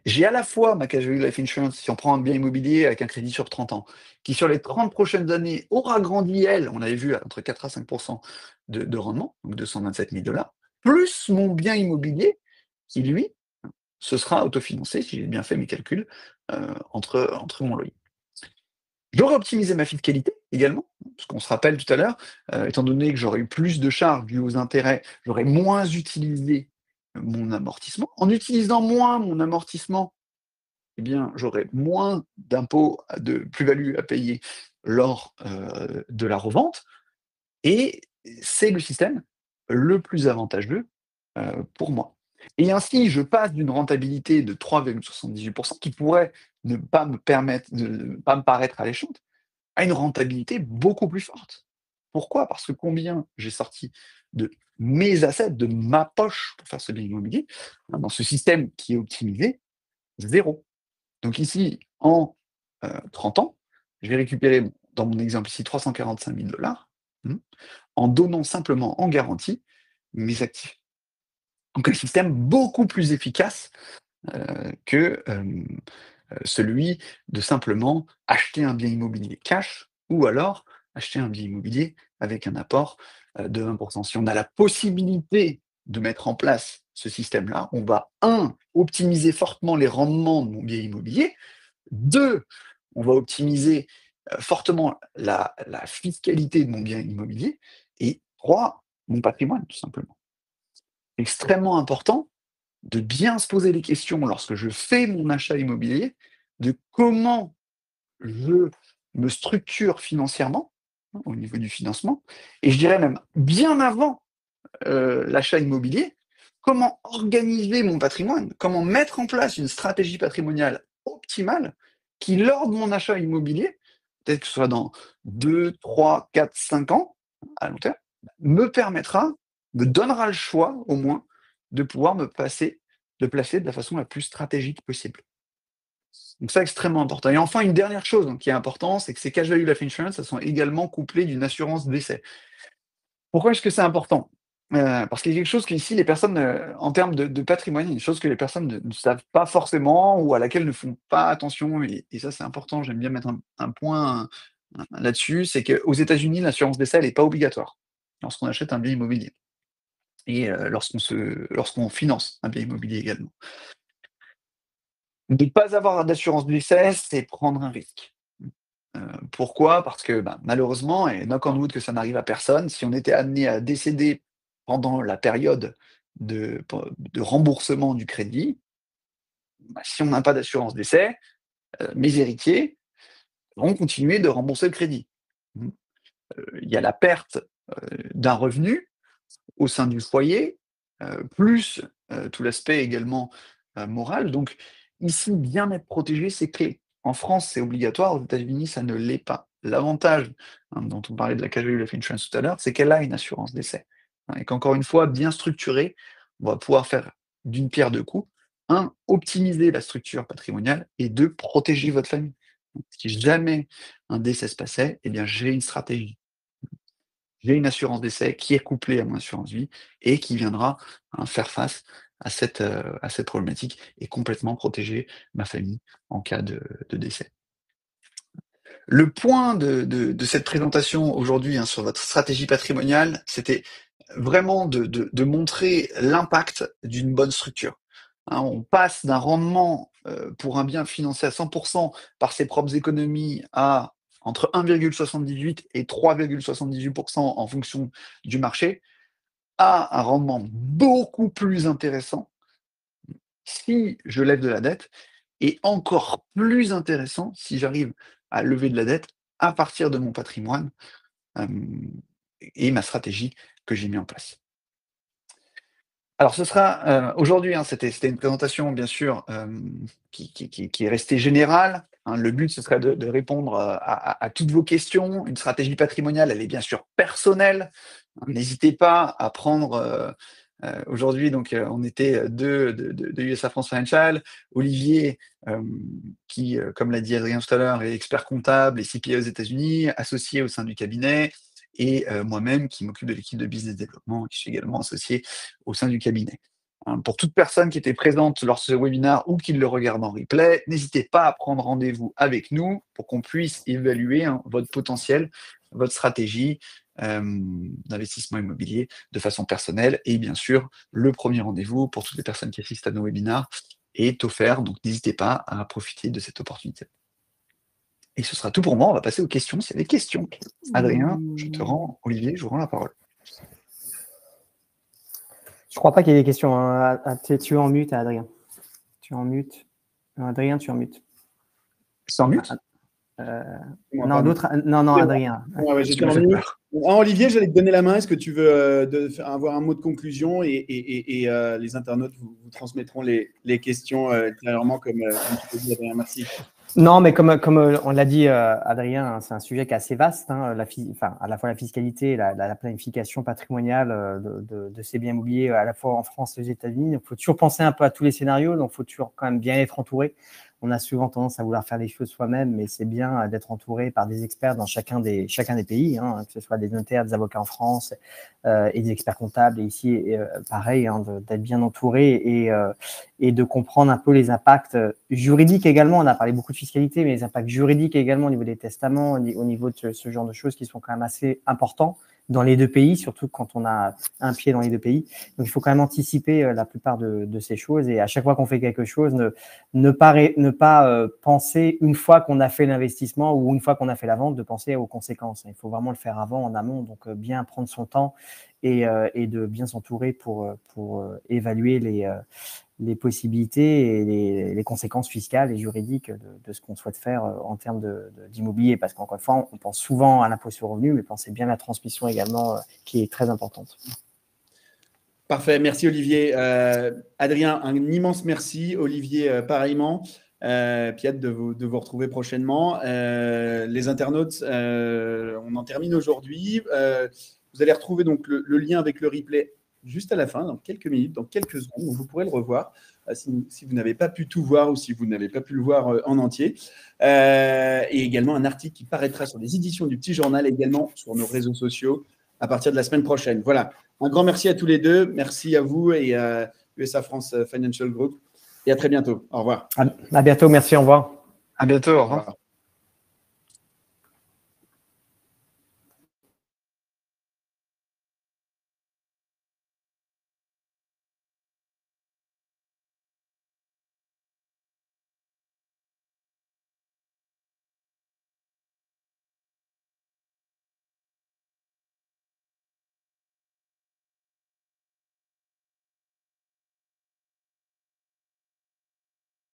Speaker 2: J'ai à la fois ma cash value life insurance, si on prend un bien immobilier avec un crédit sur 30 ans, qui sur les 30 prochaines années aura grandi, elle, on avait vu, entre 4 à 5% de rendement, donc 227 000 $, plus mon bien immobilier, qui lui, se sera autofinancé, si j'ai bien fait mes calculs, entre mon loyer. J'aurais optimisé ma fiscalité également, parce qu'on se rappelle tout à l'heure, étant donné que j'aurais eu plus de charges dues aux intérêts, j'aurais moins utilisé mon amortissement. En utilisant moins mon amortissement, eh bien, j'aurais moins d'impôts de plus-value à payer lors de la revente. Et c'est le système le plus avantageux pour moi. Et ainsi, je passe d'une rentabilité de 3,78% qui pourrait ne pas me permettre, ne pas me paraître alléchante, à une rentabilité beaucoup plus forte. Pourquoi? Parce que combien j'ai sorti de mes assets, de ma poche pour faire ce bien immobilier, hein, dans ce système qui est optimisé, zéro. Donc ici, en 30 ans, je vais récupérer, dans mon exemple ici, 345 000 $, en donnant simplement en garantie mes actifs. Donc un système beaucoup plus efficace que celui de simplement acheter un bien immobilier cash ou alors acheter un bien immobilier avec un apport de 20%. Si on a la possibilité de mettre en place ce système-là, on va, optimiser fortement les rendements de mon bien immobilier, 2, on va optimiser fortement la fiscalité de mon bien immobilier, et 3, mon patrimoine, tout simplement. Extrêmement important de bien se poser les questions lorsque je fais mon achat immobilier, de comment je me structure financièrement, hein, au niveau du financement, et je dirais même bien avant l'achat immobilier, comment organiser mon patrimoine, comment mettre en place une stratégie patrimoniale optimale qui, lors de mon achat immobilier, peut-être que ce soit dans 2, 3, 4, 5 ans, à long terme, me permettra, me donnera le choix au moins de pouvoir me placer de la façon la plus stratégique possible. Donc ça, extrêmement important. Et enfin, une dernière chose, qui est importante, c'est que ces cash value life insurance, elles sont également couplées d'une assurance décès. Pourquoi est-ce que c'est important? Parce qu'il y a quelque chose qu'ici, les personnes, en termes de patrimoine, il y a une chose que les personnes ne savent pas forcément ou à laquelle ne font pas attention, et ça, c'est important. J'aime bien mettre un point là-dessus, c'est qu'aux États-Unis, l'assurance décès, elle n'est pas obligatoire lorsqu'on achète un bien immobilier et lorsqu'on finance un bien immobilier également. Ne pas avoir d'assurance décès, c'est prendre un risque. Pourquoi? Parce que, malheureusement, et knock on wood que ça n'arrive à personne, si on était amené à décéder pendant la période de remboursement du crédit, si on n'a pas d'assurance décès, mes héritiers vont continuer de rembourser le crédit. Mmh. Il y a la perte d'un revenu au sein du foyer, plus tout l'aspect également moral. Donc ici, bien être protégé, c'est clé. En France, c'est obligatoire, aux États-Unis, ça ne l'est pas. L'avantage, dont on parlait de la cash value life insurance tout à l'heure, c'est qu'elle a une assurance décès. Et qu'encore une fois, bien structurée, on va pouvoir faire d'une pierre deux coups. Optimiser la structure patrimoniale, et 2, protéger votre famille. Donc, si jamais un décès se passait, eh bien, j'ai une stratégie. J'ai une assurance décès qui est couplée à mon assurance vie et qui viendra faire face à cette problématique et complètement protéger ma famille en cas de décès. Le point de cette présentation aujourd'hui, sur votre stratégie patrimoniale, c'était vraiment de montrer l'impact d'une bonne structure. On passe d'un rendement pour un bien financé à 100% par ses propres économies à entre 1,78 et 3,78% en fonction du marché, a un rendement beaucoup plus intéressant si je lève de la dette et encore plus intéressant si j'arrive à lever de la dette à partir de mon patrimoine et ma stratégie que j'ai mis en place. Alors ce sera aujourd'hui, c'était une présentation bien sûr qui est restée générale. Le but ce serait de répondre à toutes vos questions. Une stratégie patrimoniale, elle est bien sûr personnelle. N'hésitez pas à prendre aujourd'hui, donc on était de USA France Financial, Olivier qui, comme l'a dit Adrien tout à l'heure, est expert comptable et CPA aux États-Unis, associé au sein du cabinet, et moi-même qui m'occupe de l'équipe de business développement, qui suis également associé au sein du cabinet. Pour toute personne qui était présente lors de ce webinaire ou qui le regarde en replay, n'hésitez pas à prendre rendez-vous avec nous pour qu'on puisse évaluer votre potentiel, votre stratégie d'investissement immobilier de façon personnelle. Et bien sûr, le premier rendez-vous pour toutes les personnes qui assistent à nos webinaires est offert, donc n'hésitez pas à profiter de cette opportunité. Et ce sera tout pour moi. On va passer aux questions. S'il y a des questions, Adrien, Olivier, je vous rends la parole.
Speaker 3: Je crois pas qu'il y ait des questions. Tu es en mute, Adrien. Tu es en mute. Adrien, tu es en mute.
Speaker 2: C'est en mute
Speaker 3: Non, d'autres. Non, Adrien.
Speaker 1: Ouais, j'étais en mute. Olivier, j'allais te donner la main. Est-ce que tu veux avoir un mot de conclusion et les internautes vous transmettront les questions ultérieurement comme tu peux dire, Adrien. Merci.
Speaker 3: Non, mais comme on l'a dit, Adrien, c'est un sujet qui est assez vaste. À la fois la fiscalité et la planification patrimoniale de ces biens immobiliers, à la fois en France et aux États-Unis. Donc, il faut toujours penser un peu à tous les scénarios. Donc, il faut toujours quand même bien être entouré. On a souvent tendance à vouloir faire les choses soi-même, mais c'est bien d'être entouré par des experts dans chacun des pays, que ce soit des notaires, des avocats en France et des experts comptables. Et ici, pareil, d'être bien entouré et de comprendre un peu les impacts juridiques également. On a parlé beaucoup de fiscalité, mais les impacts juridiques également au niveau des testaments, au niveau de ce genre de choses qui sont quand même assez importants dans les deux pays, surtout quand on a un pied dans les deux pays. Donc, il faut quand même anticiper la plupart de ces choses. Et à chaque fois qu'on fait quelque chose, ne pas penser une fois qu'on a fait l'investissement ou une fois qu'on a fait la vente, de penser aux conséquences. Il faut vraiment le faire avant, en amont. Donc, bien prendre son temps et de bien s'entourer pour évaluer les possibilités et les conséquences fiscales et juridiques de ce qu'on souhaite faire en termes d'immobilier. Parce qu'encore une fois, on pense souvent à l'impôt sur le revenu, mais pensez bien à la transmission également qui est très importante.
Speaker 1: Parfait, merci Olivier. Adrien, un immense merci. Olivier, pareillement. Puis hâte de vous retrouver prochainement. Les internautes, on en termine aujourd'hui. Vous allez retrouver donc le lien avec le replay juste à la fin, dans quelques minutes, dans quelques secondes. Donc vous pourrez le revoir si vous n'avez pas pu tout voir ou si vous n'avez pas pu le voir en entier. Et également un article qui paraîtra sur les éditions du Petit Journal, également sur nos réseaux sociaux à partir de la semaine prochaine. Voilà, un grand merci à tous les deux. Merci à vous et à USA France Financial Group. Et à très bientôt. Au revoir.
Speaker 3: À bientôt, merci, au revoir.
Speaker 2: À bientôt, au revoir.